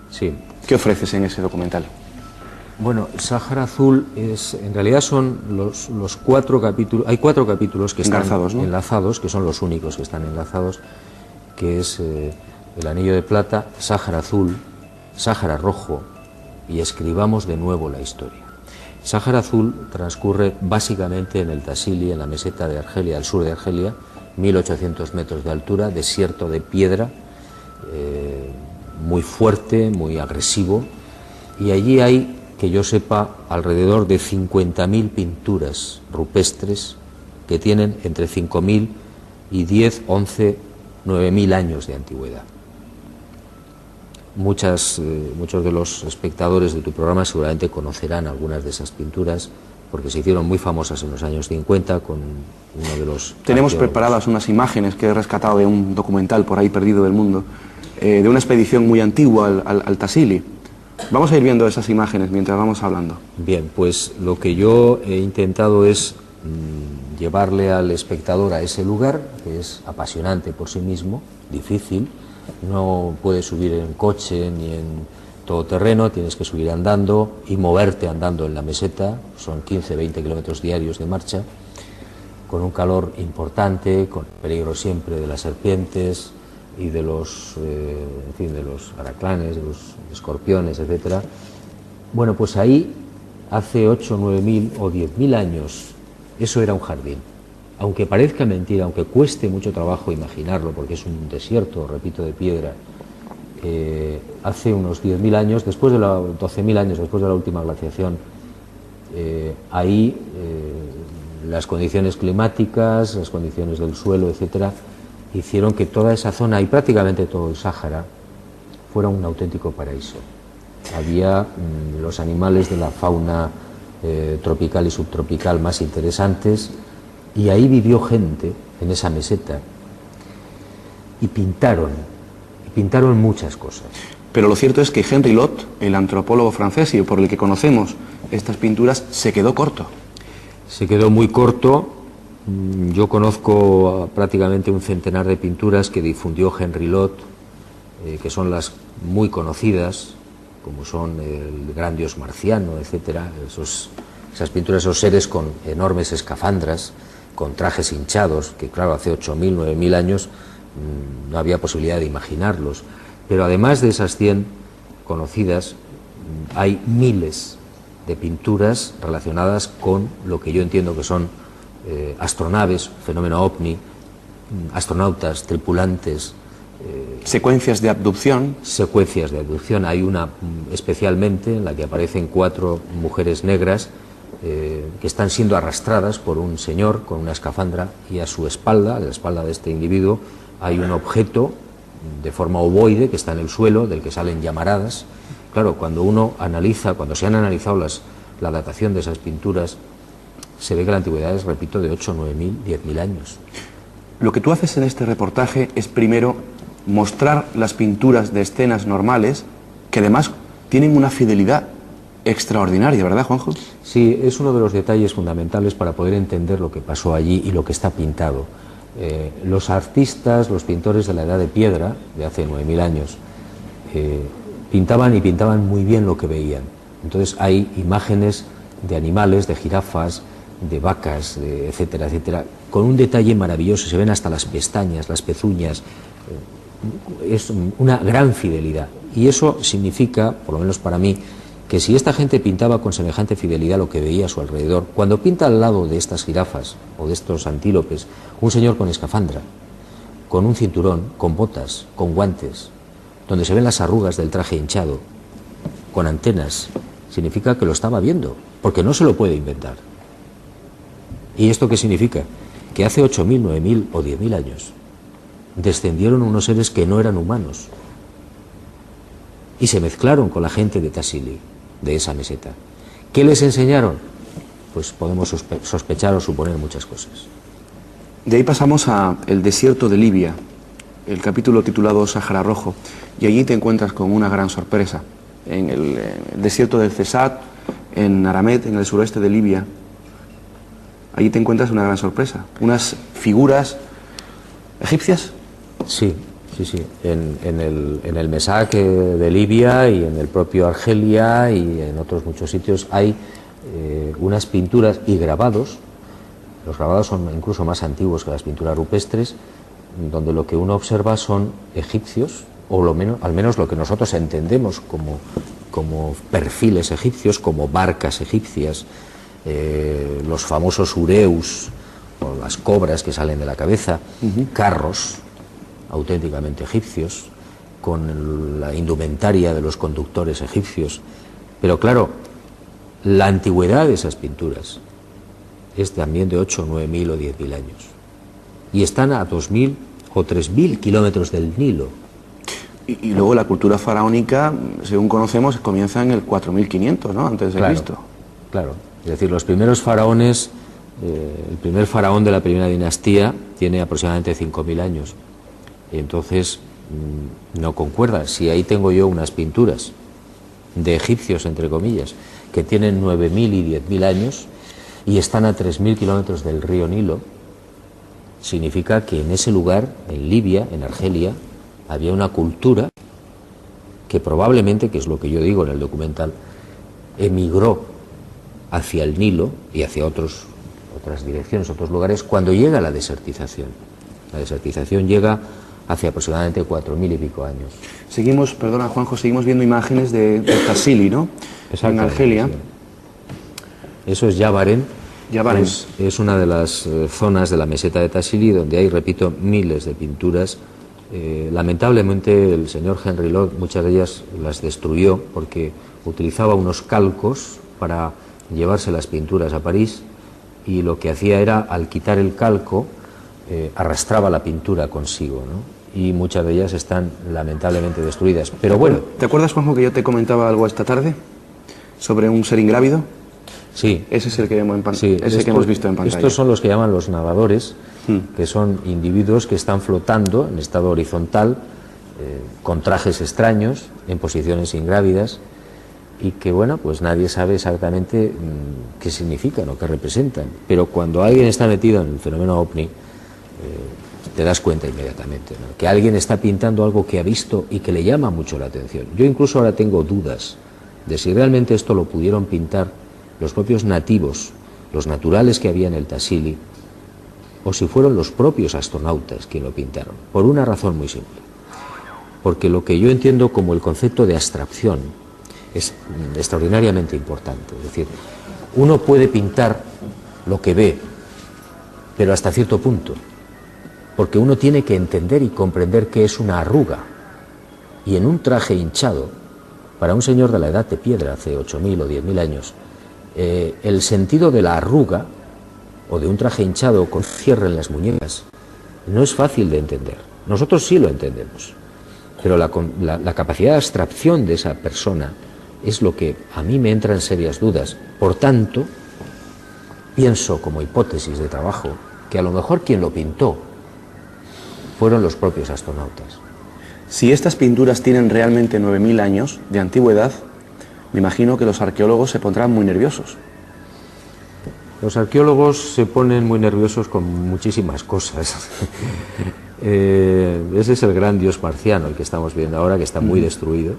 S2: Sí.
S3: ¿Qué ofreces en ese documental?
S2: Bueno, Sáhara Azul en realidad son los 4 capítulos, hay 4 capítulos que están
S3: enlazados, ¿no?
S2: Enlazados, que son los únicos que están enlazados, que es El Anillo de Plata, Sáhara Azul, Sáhara Rojo y Escribamos de nuevo la historia. Sáhara Azul transcurre básicamente en el Tassili, en la meseta de Argelia, al sur de Argelia, 1800 metros de altura, desierto de piedra, muy fuerte, muy agresivo, y allí hay, que yo sepa, alrededor de 50.000 pinturas rupestres que tienen entre 5.000 y 10, 11, 9.000 años de antigüedad. Muchos de los espectadores de tu programa seguramente conocerán algunas de esas pinturas porque se hicieron muy famosas en los años 50 con uno de los...
S3: Tenemos preparadas unas imágenes que he rescatado de un documental por ahí perdido del mundo, de una expedición muy antigua al Tassili. Vamos a ir viendo esas imágenes mientras vamos hablando.
S2: Bien, pues lo que yo he intentado es llevarle al espectador a ese lugar, que es apasionante por sí mismo, difícil. No puedes subir en coche ni en todoterreno, tienes que subir andando y moverte andando en la meseta, son 15-20 kilómetros diarios de marcha, con un calor importante, con peligro siempre de las serpientes y de los, de los araclanes, de los escorpiones, etc. Bueno, pues ahí, hace 8, 9.000 o 10.000 años, eso era un jardín. Aunque parezca mentira, aunque cueste mucho trabajo imaginarlo, porque es un desierto, repito, de piedra, hace unos 10.000 años, 12.000 años después de la última glaciación, ahí las condiciones climáticas, las condiciones del suelo, etcétera, hicieron que toda esa zona y prácticamente todo el Sáhara fuera un auténtico paraíso. Había los animales de la fauna tropical y subtropical más interesantes, y ahí vivió gente en esa meseta y pintaron muchas cosas.
S3: Pero lo cierto es que Henry Lott, el antropólogo francés y por el que conocemos estas pinturas, se quedó corto.
S2: Se quedó muy corto. Yo conozco prácticamente un centenar de pinturas que difundió Henry Lott, que son las muy conocidas, como son el gran dios marciano, etcétera. Esas pinturas, esos seres con enormes escafandras, con trajes hinchados, que claro, hace 8.000, 9.000 años no había posibilidad de imaginarlos. Pero además de esas 100 conocidas, hay miles de pinturas relacionadas con lo que yo entiendo que son astronaves, fenómeno ovni, astronautas, tripulantes.
S3: Secuencias de abducción.
S2: Secuencias de abducción. Hay una especialmente en la que aparecen 4 mujeres negras que están siendo arrastradas por un señor con una escafandra, y a su espalda, a la espalda de este individuo, hay un objeto de forma ovoide que está en el suelo, del que salen llamaradas. Claro, cuando se han analizado la datación de esas pinturas, se ve que la antigüedad es, repito, de 8, 9.000, 10.000 años.
S3: Lo que tú haces en este reportaje es primero mostrar las pinturas de escenas normales, que además tienen una fidelidad extraordinaria, ¿verdad, Juanjo?
S2: Sí, es uno de los detalles fundamentales para poder entender lo que pasó allí y lo que está pintado. Los artistas, los pintores de la Edad de Piedra, de hace 9000 años, pintaban y pintaban muy bien lo que veían. Entonces hay imágenes de animales, de jirafas, de vacas, etcétera, etcétera, con un detalle maravilloso, se ven hasta las pestañas, las pezuñas, es una gran fidelidad. Y eso significa, por lo menos para mí, que si esta gente pintaba con semejante fidelidad lo que veía a su alrededor, cuando pinta al lado de estas jirafas o de estos antílopes, un señor con escafandra, con un cinturón, con botas, con guantes, donde se ven las arrugas del traje hinchado, con antenas, significa que lo estaba viendo, porque no se lo puede inventar. ¿Y esto qué significa? Que hace 8000, 9000 o 10.000 años descendieron unos seres que no eran humanos y se mezclaron con la gente de Tassili, de esa meseta. ¿Qué les enseñaron? Pues podemos sospechar o suponer muchas cosas.
S3: De ahí pasamos al desierto de Libia, el capítulo titulado Sáhara Rojo, y allí te encuentras con una gran sorpresa. En el desierto del Cesat, en Aramet, en el suroeste de Libia, allí te encuentras una gran sorpresa, unas figuras egipcias.
S2: Sí, sí, sí. En el Mesac de Libia y en el propio Argelia y en otros muchos sitios hay unas pinturas y grabados. Los grabados son incluso más antiguos que las pinturas rupestres, donde lo que uno observa son egipcios, o al menos lo que nosotros entendemos como perfiles egipcios, como barcas egipcias, los famosos ureus, o las cobras que salen de la cabeza, carros auténticamente egipcios, con la indumentaria de los conductores egipcios. Pero claro, la antigüedad de esas pinturas es también de 8, 9.000 o 10.000 años. Y están a 2.000 o 3.000 kilómetros del Nilo.
S3: Y luego la cultura faraónica, según conocemos, comienza en el 4500, ¿no? Antes de Cristo.
S2: Claro. Es decir, los primeros faraones, el primer faraón de la primera dinastía tiene aproximadamente 5.000 años. Y entonces no concuerda. Si ahí tengo yo unas pinturas de egipcios, entre comillas, que tienen 9.000 y 10.000 años y están a 3.000 kilómetros del río Nilo, significa que en ese lugar, en Libia, en Argelia, había una cultura que probablemente, que es lo que yo digo en el documental, emigró hacia el Nilo y hacia otras direcciones, otros lugares, cuando llega la desertización. La desertización llega hace aproximadamente 4.000 y pico años.
S3: Seguimos, perdona Juanjo, seguimos viendo imágenes de Tassili, ¿no? En Argelia.
S2: Sí. Eso es Yabaren.
S3: Yabaren.
S2: Es una de las zonas de la meseta de Tassili donde hay, repito, miles de pinturas. Lamentablemente el señor Henry Lott muchas de ellas las destruyó porque utilizaba unos calcos para llevarse las pinturas a París, y lo que hacía era, al quitar el calco, arrastraba la pintura consigo, ¿no? Y muchas de ellas están lamentablemente destruidas. Pero bueno.
S3: ¿Te acuerdas, Juanjo, que yo te comentaba algo esta tarde sobre un ser ingrávido?
S2: Sí.
S3: Ese es el que vemos en pantalla. Sí, ese que hemos visto en pantalla.
S2: Estos son los que llaman los nadadores, que son individuos que están flotando en estado horizontal, con trajes extraños, en posiciones ingrávidas, y que, bueno, pues nadie sabe exactamente qué significan o qué representan. Pero cuando alguien está metido en el fenómeno OVNI, te das cuenta inmediatamente, ¿no? Que alguien está pintando algo que ha visto y que le llama mucho la atención. Yo incluso ahora tengo dudas de si realmente esto lo pudieron pintar los propios nativos, los naturales que había en el Tassili, o si fueron los propios astronautas quienes lo pintaron, por una razón muy simple. Porque lo que yo entiendo como el concepto de abstracción es extraordinariamente importante. Es decir, uno puede pintar lo que ve, pero hasta cierto punto, porque uno tiene que entender y comprender qué es una arruga. Y en un traje hinchado, para un señor de la Edad de Piedra, hace 8.000 o 10.000 años, el sentido de la arruga, o de un traje hinchado con cierre en las muñecas, no es fácil de entender. Nosotros sí lo entendemos, pero la capacidad de abstracción de esa persona es lo que a mí me entra en serias dudas. Por tanto, pienso como hipótesis de trabajo que a lo mejor quien lo pintó fueron los propios astronautas.
S3: Si estas pinturas tienen realmente 9.000 años de antigüedad, me imagino que los arqueólogos se pondrán muy nerviosos.
S2: Los arqueólogos se ponen muy nerviosos con muchísimas cosas. Ese es el gran dios marciano, el que estamos viendo ahora, que está muy destruido.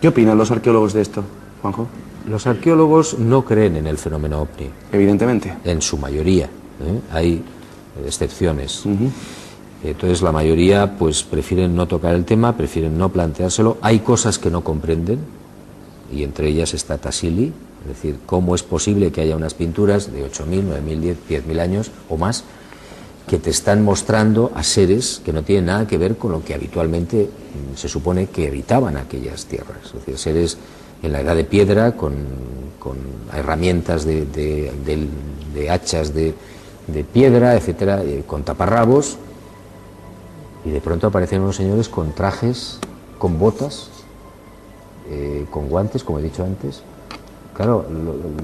S3: ¿Qué opinan los arqueólogos de esto, Juanjo?
S2: Los arqueólogos no creen en el fenómeno ovni.
S3: Evidentemente.
S2: En su mayoría. Hay excepciones. Entonces la mayoría pues prefieren no tocar el tema, prefieren no planteárselo. Hay cosas que no comprenden, y entre ellas está Tassili. Es decir, ¿cómo es posible que haya unas pinturas de 8.000, 9.000, 10.000 años o más que te están mostrando a seres que no tienen nada que ver con lo que habitualmente se supone que habitaban aquellas tierras? Es decir, seres en la edad de piedra, con herramientas de hachas de piedra, etcétera, con taparrabos, y de pronto aparecen unos señores con trajes, con botas, con guantes, como he dicho antes. Claro,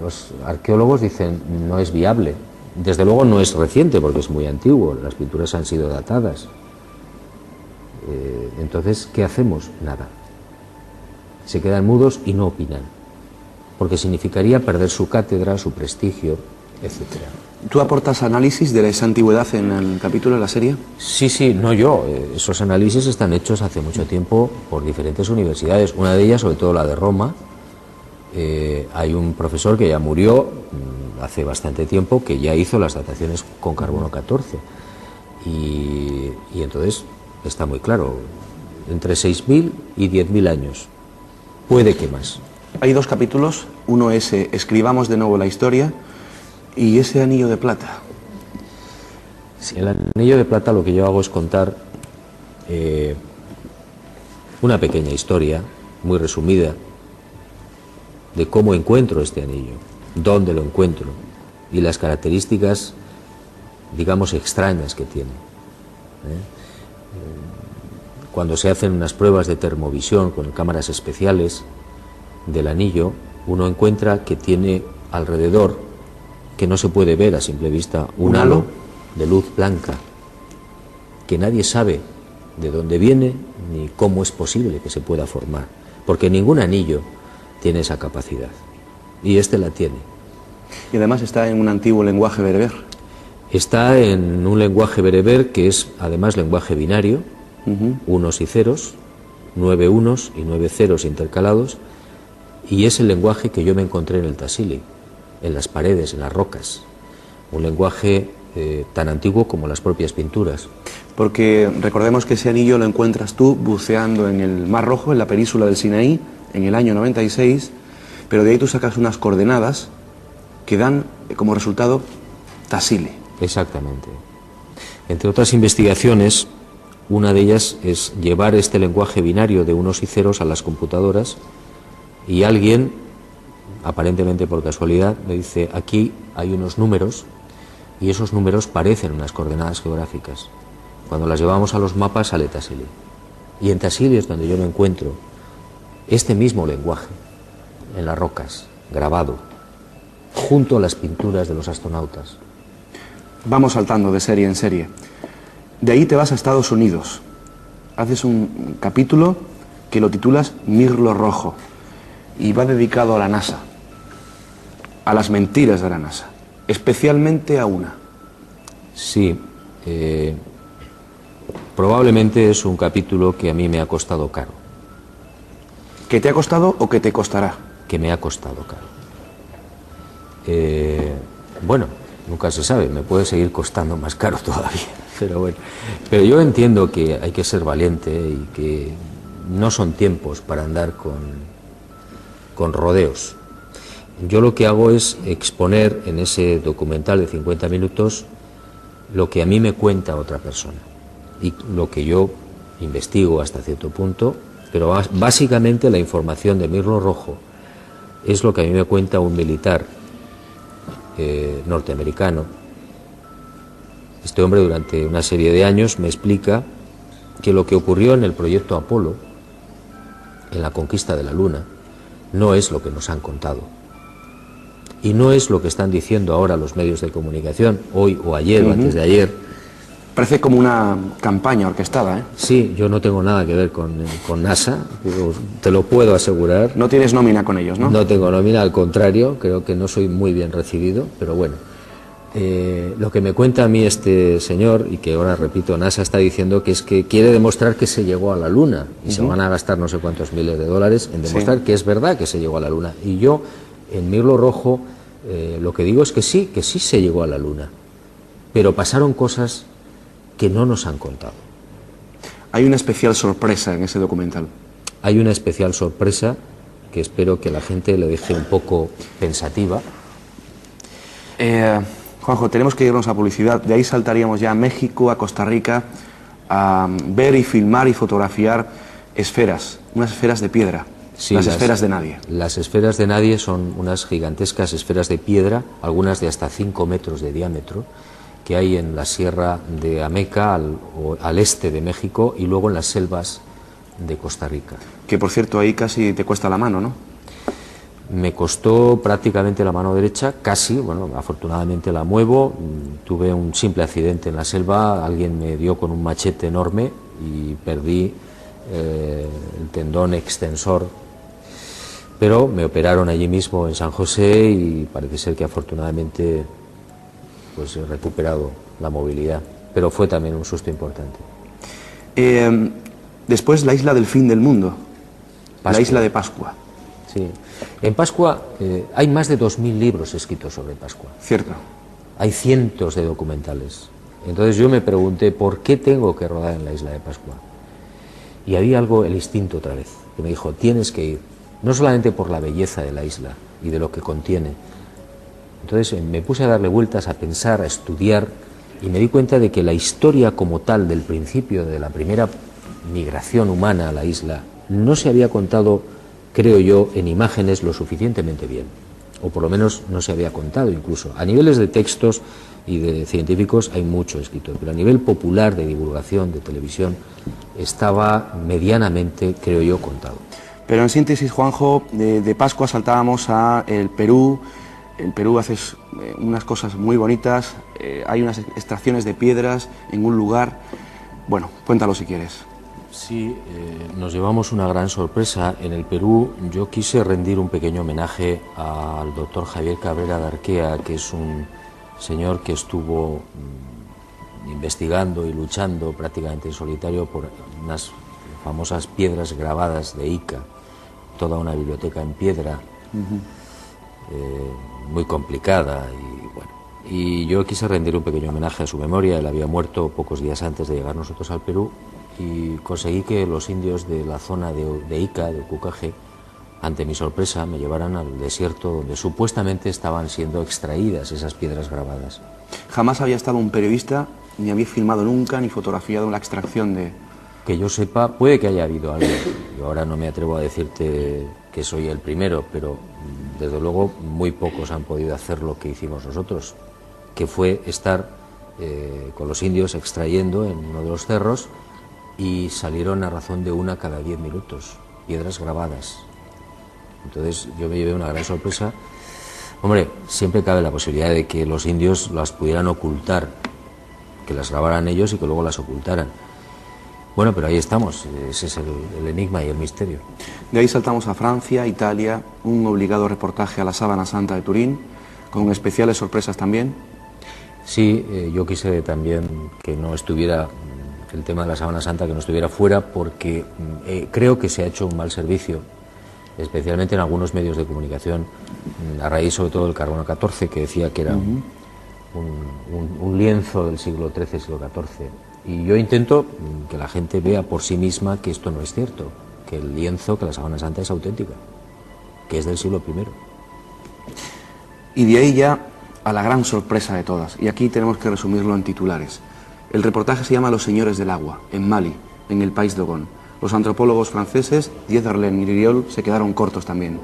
S2: los arqueólogos dicen, no es viable. Desde luego no es reciente, porque es muy antiguo, las pinturas han sido datadas. Entonces, ¿qué hacemos? Nada. Se quedan mudos y no opinan, porque significaría perder su cátedra, su prestigio, etcétera.
S3: ¿Tú aportas análisis de esa antigüedad en el capítulo de la serie?
S2: Sí, no yo. Esos análisis están hechos hace mucho tiempo por diferentes universidades, una de ellas, sobre todo la de Roma. Hay un profesor que ya murió hace bastante tiempo, que ya hizo las dataciones con carbono 14, y entonces está muy claro, entre 6.000 y 10.000 años, puede que más.
S3: Hay dos capítulos, uno es escribamos de nuevo la historia, y ese anillo de plata.
S2: Sí, el anillo de plata, lo que yo hago es contar una pequeña historia, muy resumida, de cómo encuentro este anillo, dónde lo encuentro y las características, digamos, extrañas que tiene. Cuando se hacen unas pruebas de termovisión con cámaras especiales del anillo, uno encuentra que tiene alrededor, que no se puede ver a simple vista, un halo de luz blanca, que nadie sabe de dónde viene ni cómo es posible que se pueda formar, porque ningún anillo tiene esa capacidad, y este la tiene.
S3: Y además está en un antiguo lenguaje bereber.
S2: Está en un lenguaje bereber que es además lenguaje binario, unos y ceros, 9 unos y 9 ceros intercalados, y es el lenguaje que yo me encontré en el Tassili, en las paredes, en las rocas, un lenguaje tan antiguo como las propias pinturas.
S3: Porque recordemos que ese anillo lo encuentras tú buceando en el Mar Rojo, en la península del Sinaí, en el año 96, pero de ahí tú sacas unas coordenadas que dan como resultado Tassili.
S2: Exactamente. Entre otras investigaciones, una de ellas es llevar este lenguaje binario de unos y ceros a las computadoras, y alguien, aparentemente por casualidad, me dice, aquí hay unos números, y esos números parecen unas coordenadas geográficas. Cuando las llevamos a los mapas sale Tassili. Y en Tassili es donde yo me encuentro este mismo lenguaje, en las rocas, grabado, junto a las pinturas de los astronautas.
S3: Vamos saltando de serie en serie. De ahí te vas a Estados Unidos. Haces un capítulo que lo titulas Mirlo Rojo, y va dedicado a la NASA, a las mentiras de la NASA, especialmente a una.
S2: Sí, probablemente es un capítulo que a mí me ha costado caro.
S3: ¿Que te ha costado o que te costará?
S2: Que me ha costado caro. Bueno, nunca se sabe, me puede seguir costando más caro todavía, pero bueno. Pero yo entiendo que hay que ser valiente y que no son tiempos para andar con rodeos. Yo lo que hago es exponer en ese documental de 50 minutos lo que a mí me cuenta otra persona y lo que yo investigo hasta cierto punto, pero básicamente la información de Mirlo Rojo es lo que a mí me cuenta un militar norteamericano. Este hombre durante una serie de años me explica que lo que ocurrió en el proyecto Apolo, en la conquista de la Luna, no es lo que nos han contado. Y no es lo que están diciendo ahora los medios de comunicación, hoy o ayer o antes de ayer,
S3: Parece como una campaña orquestada, ¿eh?
S2: Sí, yo no tengo nada que ver con NASA, te lo puedo asegurar.
S3: No tienes nómina con ellos, ¿no?
S2: No tengo nómina, al contrario, creo que no soy muy bien recibido, pero bueno. Lo que me cuenta a mí este señor, y que ahora repito, NASA está diciendo que es que quiere demostrar que se llegó a la Luna, y se van a gastar no sé cuántos miles de dólares en demostrar que es verdad que se llegó a la Luna. Y yo, en mi hilo rojo, lo que digo es que sí se llegó a la Luna, pero pasaron cosas que no nos han contado.
S3: Hay una especial sorpresa en ese documental.
S2: Hay una especial sorpresa que espero que la gente le deje un poco pensativa.
S3: Juanjo, tenemos que irnos a publicidad, de ahí saltaríamos ya a México, a Costa Rica, a ver y filmar y fotografiar esferas, unas esferas de piedra,
S2: Sí,
S3: las esferas de nadie.
S2: Las esferas de nadie son unas gigantescas esferas de piedra, algunas de hasta 5 metros de diámetro, que hay en la sierra de Ameca, al este de México, y luego en las selvas de Costa Rica.
S3: Que por cierto ahí casi te cuesta la mano, ¿no?
S2: Me costó prácticamente la mano derecha, casi, bueno, afortunadamente la muevo. Tuve un simple accidente en la selva, alguien me dio con un machete enorme y perdí el tendón extensor, pero me operaron allí mismo en San José y parece ser que afortunadamente pues he recuperado la movilidad, pero fue también un susto importante.
S3: Después la isla del fin del mundo,
S2: Pascua.
S3: La isla de Pascua.
S2: Sí. En Pascua hay más de 2000 libros escritos sobre Pascua.
S3: Cierto.
S2: Hay cientos de documentales. Entonces yo me pregunté, ¿por qué tengo que rodar en la isla de Pascua? Y había algo, el instinto otra vez, que me dijo, tienes que ir, no solamente por la belleza de la isla y de lo que contiene. Entonces me puse a darle vueltas, a pensar, a estudiar, y me di cuenta de que la historia como tal del principio de la primera migración humana a la isla no se había contado, creo yo, en imágenes lo suficientemente bien, o por lo menos no se había contado incluso. A niveles de textos y de científicos hay mucho escrito, pero a nivel popular, de divulgación, de televisión, estaba medianamente, creo yo, contado.
S3: Pero en síntesis, Juanjo, de Pascua saltábamos a el Perú. En Perú haces unas cosas muy bonitas, hay unas extracciones de piedras en un lugar. Bueno, cuéntalo si quieres.
S2: Sí, nos llevamos una gran sorpresa. En el Perú yo quise rendir un pequeño homenaje al doctor Javier Cabrera de Arquea, que es un señor que estuvo investigando y luchando prácticamente en solitario por unas famosas piedras grabadas de Ica, toda una biblioteca en piedra, muy complicada, y bueno, y yo quise rendir un pequeño homenaje a su memoria. Él había muerto pocos días antes de llegar nosotros al Perú, y conseguí que los indios de la zona de Ica, de Cucaje, ante mi sorpresa, me llevaran al desierto donde supuestamente estaban siendo extraídas esas piedras grabadas.
S3: Jamás había estado un periodista, ni había filmado nunca, ni fotografiado la extracción de...
S2: Que yo sepa, puede que haya habido algo. Yo ahora no me atrevo a decirte que soy el primero, pero desde luego muy pocos han podido hacer lo que hicimos nosotros, que fue estar con los indios extrayendo en uno de los cerros, y salieron a razón de una cada 10 minutos, piedras grabadas. Entonces yo me llevé una gran sorpresa. Hombre, siempre cabe la posibilidad de que los indios las pudieran ocultar, que las grabaran ellos y que luego las ocultaran. Bueno, pero ahí estamos, ese es el enigma y el misterio.
S3: De ahí saltamos a Francia, Italia, un obligado reportaje a la Sábana Santa de Turín, con especiales sorpresas también.
S2: Sí, yo quise también que no estuviera el tema de la Sábana Santa, que no estuviera fuera, porque creo que se ha hecho un mal servicio, especialmente en algunos medios de comunicación, a raíz sobre todo del carbono 14, que decía que era un lienzo del siglo XIII, siglo XIV. Y yo intento que la gente vea por sí misma que esto no es cierto, que el lienzo, que la Sábana Santa es auténtica, que es del siglo I.
S3: Y de ahí ya a la gran sorpresa de todas, y aquí tenemos que resumirlo en titulares. El reportaje se llama Los Señores del Agua, en Mali, en el país Dogon. Los antropólogos franceses, Dieudonné y Ririol, se quedaron cortos también.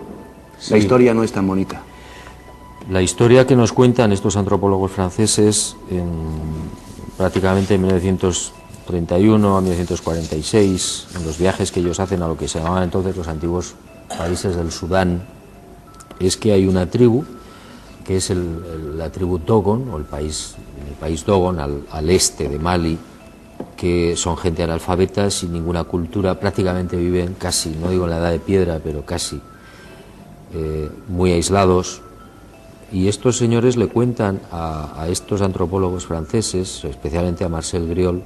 S3: Sí. La historia no es tan bonita.
S2: La historia que nos cuentan estos antropólogos franceses, prácticamente en 1931 a 1946, en los viajes que ellos hacen a lo que se llamaban entonces los antiguos países del Sudán, es que hay una tribu que es la tribu Dogon, o el país Dogon, al este de Mali, que son gente analfabeta, sin ninguna cultura, prácticamente viven casi, no digo en la edad de piedra, pero casi muy aislados. Y estos señores le cuentan a estos antropólogos franceses, especialmente a Marcel Griol,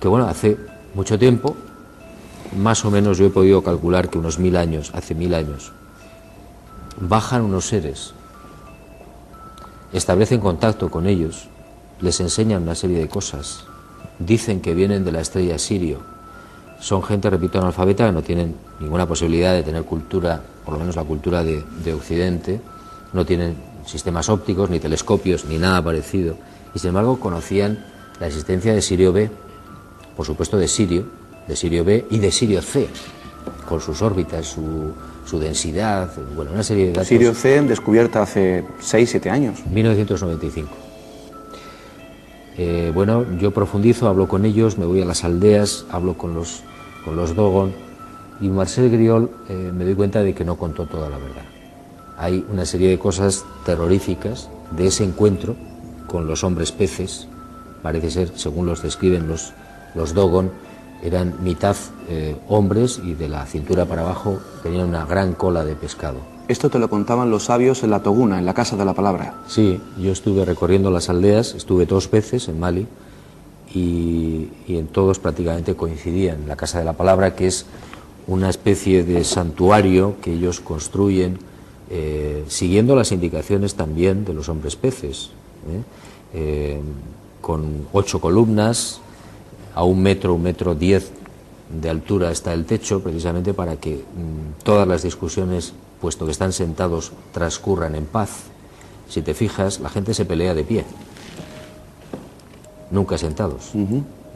S2: que bueno, hace mucho tiempo, más o menos yo he podido calcular que unos 1000 años, hace 1000 años, bajan unos seres, establecen contacto con ellos, les enseñan una serie de cosas, dicen que vienen de la estrella Sirio, son gente, repito, analfabeta, que no tienen ninguna posibilidad de tener cultura, por lo menos la cultura de Occidente, no tienen sistemas ópticos, ni telescopios, ni nada parecido, y sin embargo conocían la existencia de Sirio B, por supuesto de Sirio B y de Sirio C, con sus órbitas, su densidad, bueno, una serie de datos.
S3: Sirio C descubierta hace 6-7 años.
S2: 1995. Bueno, yo profundizo, hablo con ellos, me voy a las aldeas, hablo con los Dogon, y Marcel Griol me doy cuenta de que no contó toda la verdad. Hay una serie de cosas terroríficas de ese encuentro con los hombres peces. Parece ser, según los describen los Dogon, eran mitad hombres y de la cintura para abajo tenían una gran cola de pescado.
S3: Esto te lo contaban los sabios en la Toguna, en la Casa de la Palabra.
S2: Sí, yo estuve recorriendo las aldeas, estuve 2 veces en Mali y en todos prácticamente coincidían. La Casa de la Palabra, que es una especie de santuario que ellos construyen siguiendo las indicaciones también de los hombres peces, con 8 columnas, a 1 metro, 1,10 metros de altura está el techo, precisamente para que todas las discusiones, puesto que están sentados, transcurran en paz. Si te fijas, la gente se pelea de pie, nunca sentados.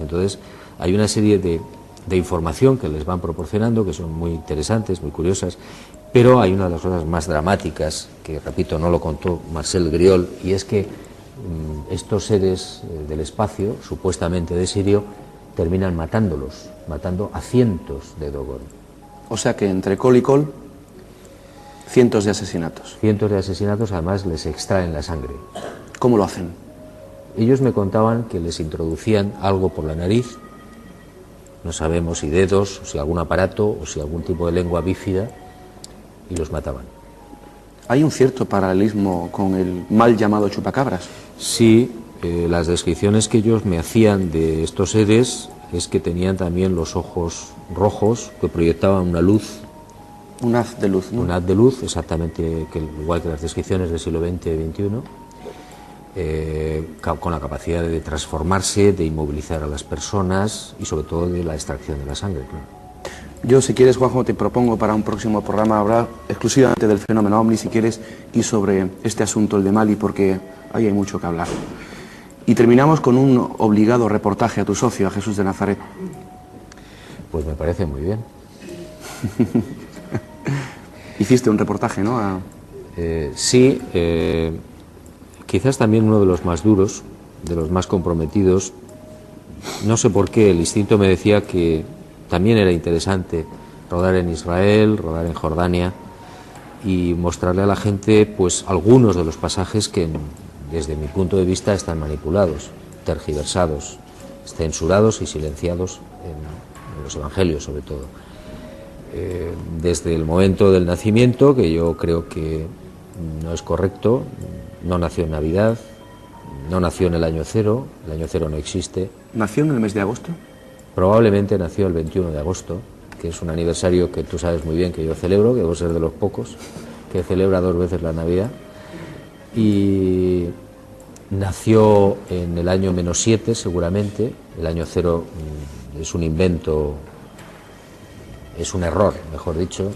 S2: Entonces, hay una serie de información que les van proporcionando, que son muy interesantes, muy curiosas, pero hay una de las cosas más dramáticas, que repito, no lo contó Marcel Griol, y es que estos seres del espacio, supuestamente de Sirio, terminan matando a cientos de Dogon.
S3: O sea que entre col y col, cientos de asesinatos.
S2: Cientos de asesinatos, además les extraen la sangre.
S3: ¿Cómo lo hacen?
S2: Ellos me contaban que les introducían algo por la nariz, no sabemos si dedos, o si algún aparato, o si algún tipo de lengua bífida, y los mataban.
S3: ¿Hay un cierto paralelismo con el mal llamado chupacabras?
S2: Sí, las descripciones que ellos me hacían de estos seres es que tenían también los ojos rojos, que proyectaban una luz.
S3: Un haz de luz, ¿no?
S2: Un haz de luz, exactamente igual que las descripciones del siglo XX y XXI, con la capacidad de transformarse, de inmovilizar a las personas y sobre todo de la extracción de la sangre, claro.
S3: Yo, si quieres, Juanjo, te propongo para un próximo programa hablar exclusivamente del fenómeno OVNI, si quieres, y sobre este asunto, el de Mali, porque ahí hay mucho que hablar. Y terminamos con un obligado reportaje a tu socio, a Jesús de Nazaret.
S2: Pues me parece muy bien.
S3: Hiciste un reportaje, ¿no?
S2: Sí, quizás también uno de los más duros, de los más comprometidos. No sé por qué, el instinto me decía que también era interesante rodar en Israel, rodar en Jordania y mostrarle a la gente pues algunos de los pasajes que desde mi punto de vista están manipulados, tergiversados, censurados y silenciados en los evangelios sobre todo. Desde el momento del nacimiento, que yo creo que no es correcto, no nació en Navidad, no nació en el año 0, el año 0 no existe.
S3: ¿Nació en el mes de agosto?
S2: Probablemente nació el 21 de agosto, que es un aniversario que tú sabes muy bien que yo celebro, que debo ser de los pocos que celebra 2 veces la Navidad. Y nació en el año -7 seguramente, el año 0 es un invento, es un error, mejor dicho,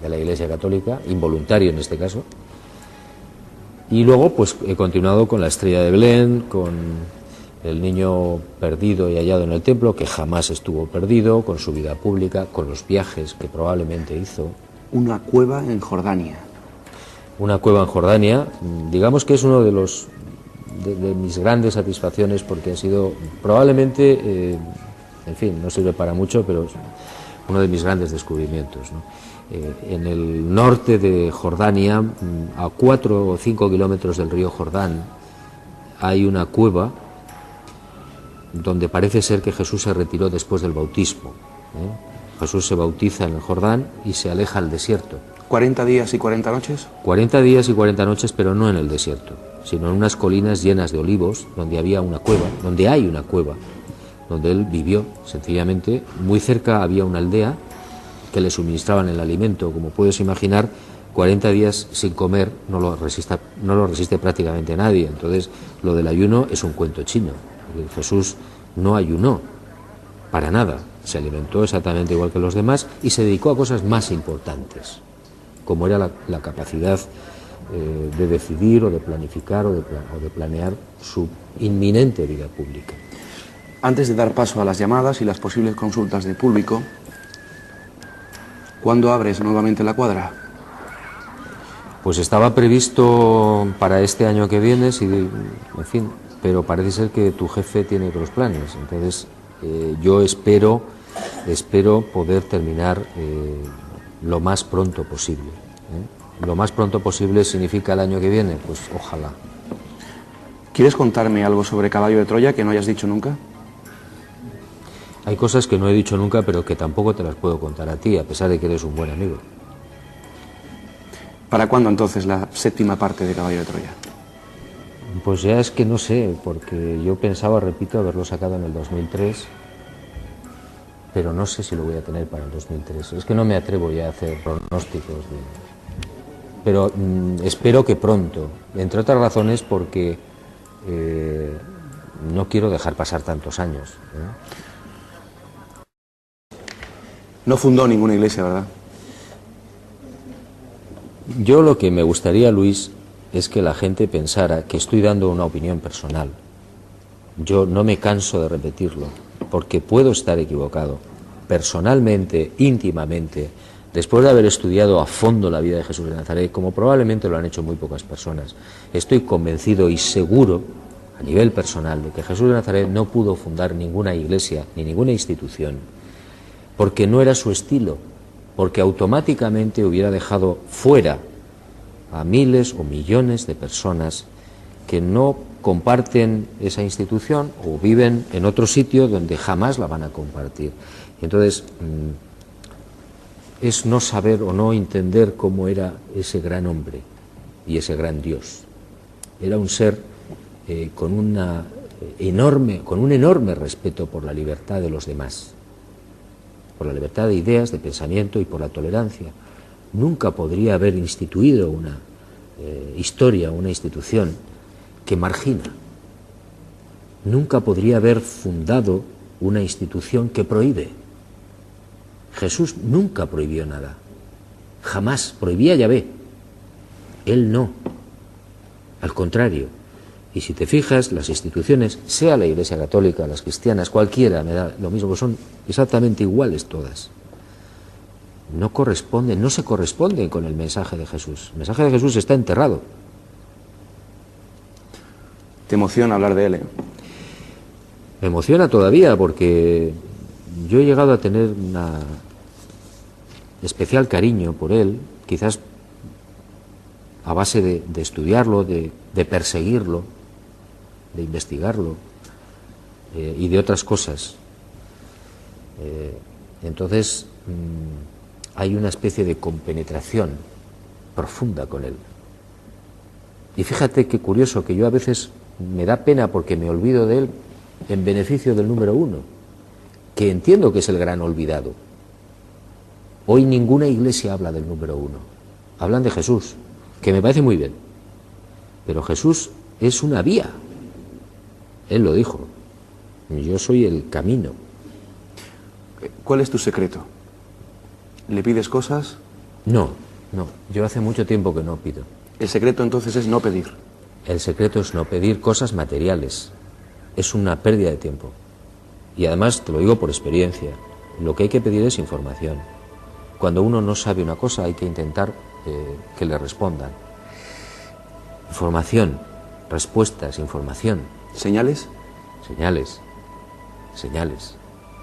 S2: de la Iglesia Católica, involuntario en este caso. Y luego pues he continuado con la estrella de Belén, con el niño perdido y hallado en el templo, que jamás estuvo perdido, con su vida pública, con los viajes que probablemente hizo.
S3: Una cueva en Jordania.
S2: Una cueva en Jordania, digamos que es uno de mis grandes satisfacciones, porque ha sido probablemente, en fin, no sirve para mucho, pero es uno de mis grandes descubrimientos, ¿no? En el norte de Jordania, a 4 o 5 kilómetros del río Jordán, hay una cueva donde parece ser que Jesús se retiró después del bautismo. Jesús se bautiza en el Jordán y se aleja al desierto.
S3: ¿40 días y 40 noches?
S2: 40 días y 40 noches, pero no en el desierto, sino en unas colinas llenas de olivos, donde había una cueva, donde hay una cueva, donde él vivió, sencillamente. Muy cerca había una aldea que le suministraban el alimento. Como puedes imaginar, 40 días sin comer no lo resiste prácticamente nadie. Entonces, lo del ayuno es un cuento chino. Jesús no ayunó para nada, se alimentó exactamente igual que los demás y se dedicó a cosas más importantes, como era la capacidad de decidir o de planificar o de planear su inminente vida pública.
S3: Antes de dar paso a las llamadas y las posibles consultas de público, ¿cuándo abres nuevamente la cuadra?
S2: Pues estaba previsto para este año que viene, en fin, pero parece ser que tu jefe tiene otros planes. Entonces, yo espero poder terminar lo más pronto posible. Lo más pronto posible significa el año que viene, pues ojalá.
S3: ¿Quieres contarme algo sobre Caballo de Troya que no hayas dicho nunca?
S2: Hay cosas que no he dicho nunca, pero que tampoco te las puedo contar a ti, a pesar de que eres un buen amigo.
S3: ¿Para cuándo entonces la 7ª parte de Caballo de Troya?
S2: Pues ya es que no sé, porque yo pensaba, repito, haberlo sacado en el 2003, pero no sé si lo voy a tener para el 2003. Es que no me atrevo ya a hacer pronósticos. Pero espero que pronto, entre otras razones porque no quiero dejar pasar tantos años.
S3: No fundó ninguna iglesia, ¿verdad?
S2: Yo lo que me gustaría, Luis, es que la gente pensara que estoy dando una opinión personal. Yo no me canso de repetirlo, porque puedo estar equivocado. Personalmente, íntimamente, después de haber estudiado a fondo la vida de Jesús de Nazaret, como probablemente lo han hecho muy pocas personas, estoy convencido y seguro, a nivel personal, de que Jesús de Nazaret no pudo fundar ninguna iglesia ni ninguna institución, porque no era su estilo, porque automáticamente hubiera dejado fuera a miles o millones de personas que no comparten esa institución o viven en otro sitio donde jamás la van a compartir. Entonces, es no saber o no entender cómo era ese gran hombre y ese gran Dios. Era un ser con un enorme respeto por la libertad de los demás, por la libertad de ideas, de pensamiento y por la tolerancia. Nunca podría haber instituido una historia, una institución que margina. Nunca podría haber fundado una institución que prohíbe. Jesús nunca prohibió nada. Jamás. Prohibía Yahvé. Él no. Al contrario. Y si te fijas, las instituciones, sea la Iglesia Católica, las cristianas, cualquiera, me da lo mismo, pues son exactamente iguales todas. No se corresponden con el mensaje de Jesús. El mensaje de Jesús está enterrado.
S3: ¿Te emociona hablar de él?
S2: Me emociona todavía porque yo he llegado a tener un especial cariño por él, quizás a base de estudiarlo, de perseguirlo, de investigarlo y de otras cosas. Entonces hay una especie de compenetración profunda con él. Y fíjate qué curioso, que yo a veces me da pena porque me olvido de él en beneficio del número uno, que entiendo que es el gran olvidado. Hoy ninguna iglesia habla del número uno, hablan de Jesús, que me parece muy bien, pero Jesús es una vía. Él lo dijo, yo soy el camino.
S3: ¿Cuál es tu secreto? ¿Le pides cosas?
S2: No, yo hace mucho tiempo que no pido.
S3: El secreto entonces es no pedir.
S2: El secreto es no pedir cosas materiales, es una pérdida de tiempo. Y además te lo digo por experiencia, lo que hay que pedir es información. Cuando uno no sabe una cosa hay que intentar que le respondan. Información, respuestas, información.
S3: ¿Señales?
S2: Señales.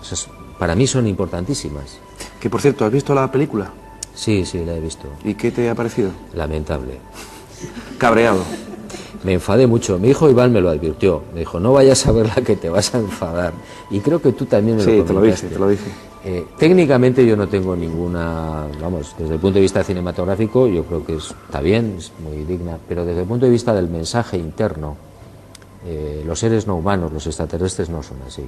S2: Esas para mí son importantísimas.
S3: Que por cierto, ¿has visto la película?
S2: Sí, la he visto.
S3: ¿Y qué te ha parecido?
S2: Lamentable.
S3: Cabreado.
S2: Me enfadé mucho. Mi hijo Iván me lo advirtió. Me dijo, no vayas a verla que te vas a enfadar. Y creo que tú también me lo comentaste.
S3: Sí, te lo dije.
S2: Técnicamente yo no tengo ninguna, vamos, desde el punto de vista cinematográfico yo creo que está bien, es muy digna, pero desde el punto de vista del mensaje interno, los seres no humanos, los extraterrestres no son así.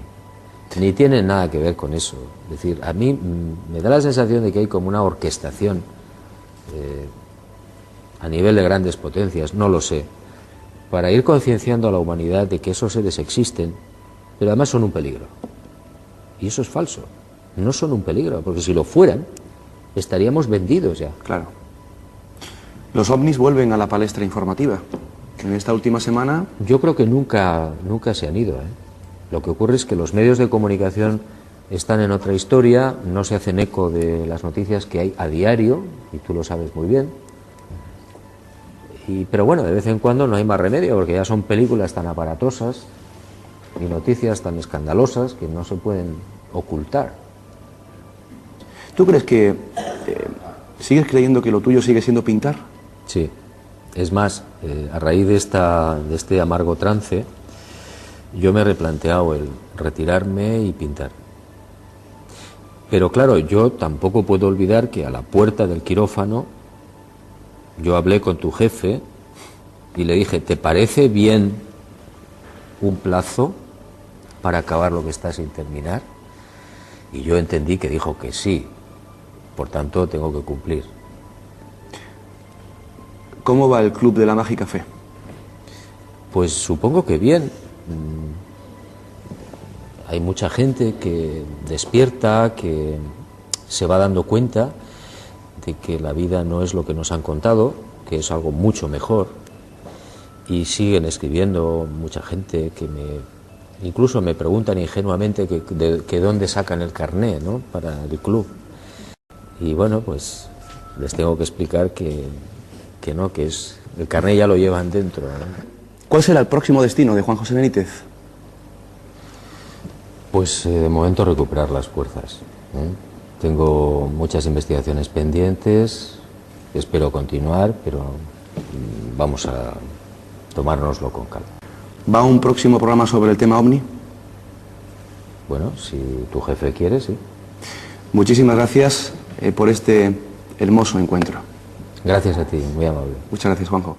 S2: Ni tienen nada que ver con eso. Es decir, a mí me da la sensación de que hay como una orquestación a nivel de grandes potencias, no lo sé, para ir concienciando a la humanidad de que esos seres existen, pero además son un peligro. Y eso es falso. No son un peligro, porque si lo fueran, estaríamos vendidos ya.
S3: Claro. Los ovnis vuelven a la palestra informativa. En esta última semana...
S2: Yo creo que nunca se han ido, ¿eh? Lo que ocurre es que los medios de comunicación están en otra historia, no se hacen eco de las noticias que hay a diario, y tú lo sabes muy bien. Pero bueno, de vez en cuando no hay más remedio, porque ya son películas tan aparatosas y noticias tan escandalosas que no se pueden ocultar.
S3: ¿Tú crees que sigues creyendo que lo tuyo sigue siendo pintar?
S2: Sí. Es más, a raíz de este amargo trance, yo me he replanteado el retirarme y pintar. Pero claro, yo tampoco puedo olvidar que a la puerta del quirófano yo hablé con tu jefe y le dije, ¿te parece bien un plazo para acabar lo que está sin terminar? Y yo entendí que dijo que sí, por tanto tengo que cumplir.
S3: ¿Cómo va el Club de la Mágica Fe?
S2: Pues supongo que bien. Hay mucha gente que despierta, que se va dando cuenta de que la vida no es lo que nos han contado, que es algo mucho mejor, y siguen escribiendo mucha gente que incluso me preguntan ingenuamente que dónde sacan el carné, ¿no?, para el club. Y bueno, pues les tengo que explicar que no, que el carné ya lo llevan dentro, ¿no?
S3: ¿Cuál será el próximo destino de Juan José Benítez?
S2: Pues de momento recuperar las fuerzas, ¿eh? Tengo muchas investigaciones pendientes, espero continuar, pero vamos a tomárnoslo con calma.
S3: ¿Va un próximo programa sobre el tema OVNI?
S2: Bueno, si tu jefe quiere, sí.
S3: Muchísimas gracias por este hermoso encuentro.
S2: Gracias a ti, muy amable.
S3: Muchas gracias, Juanjo.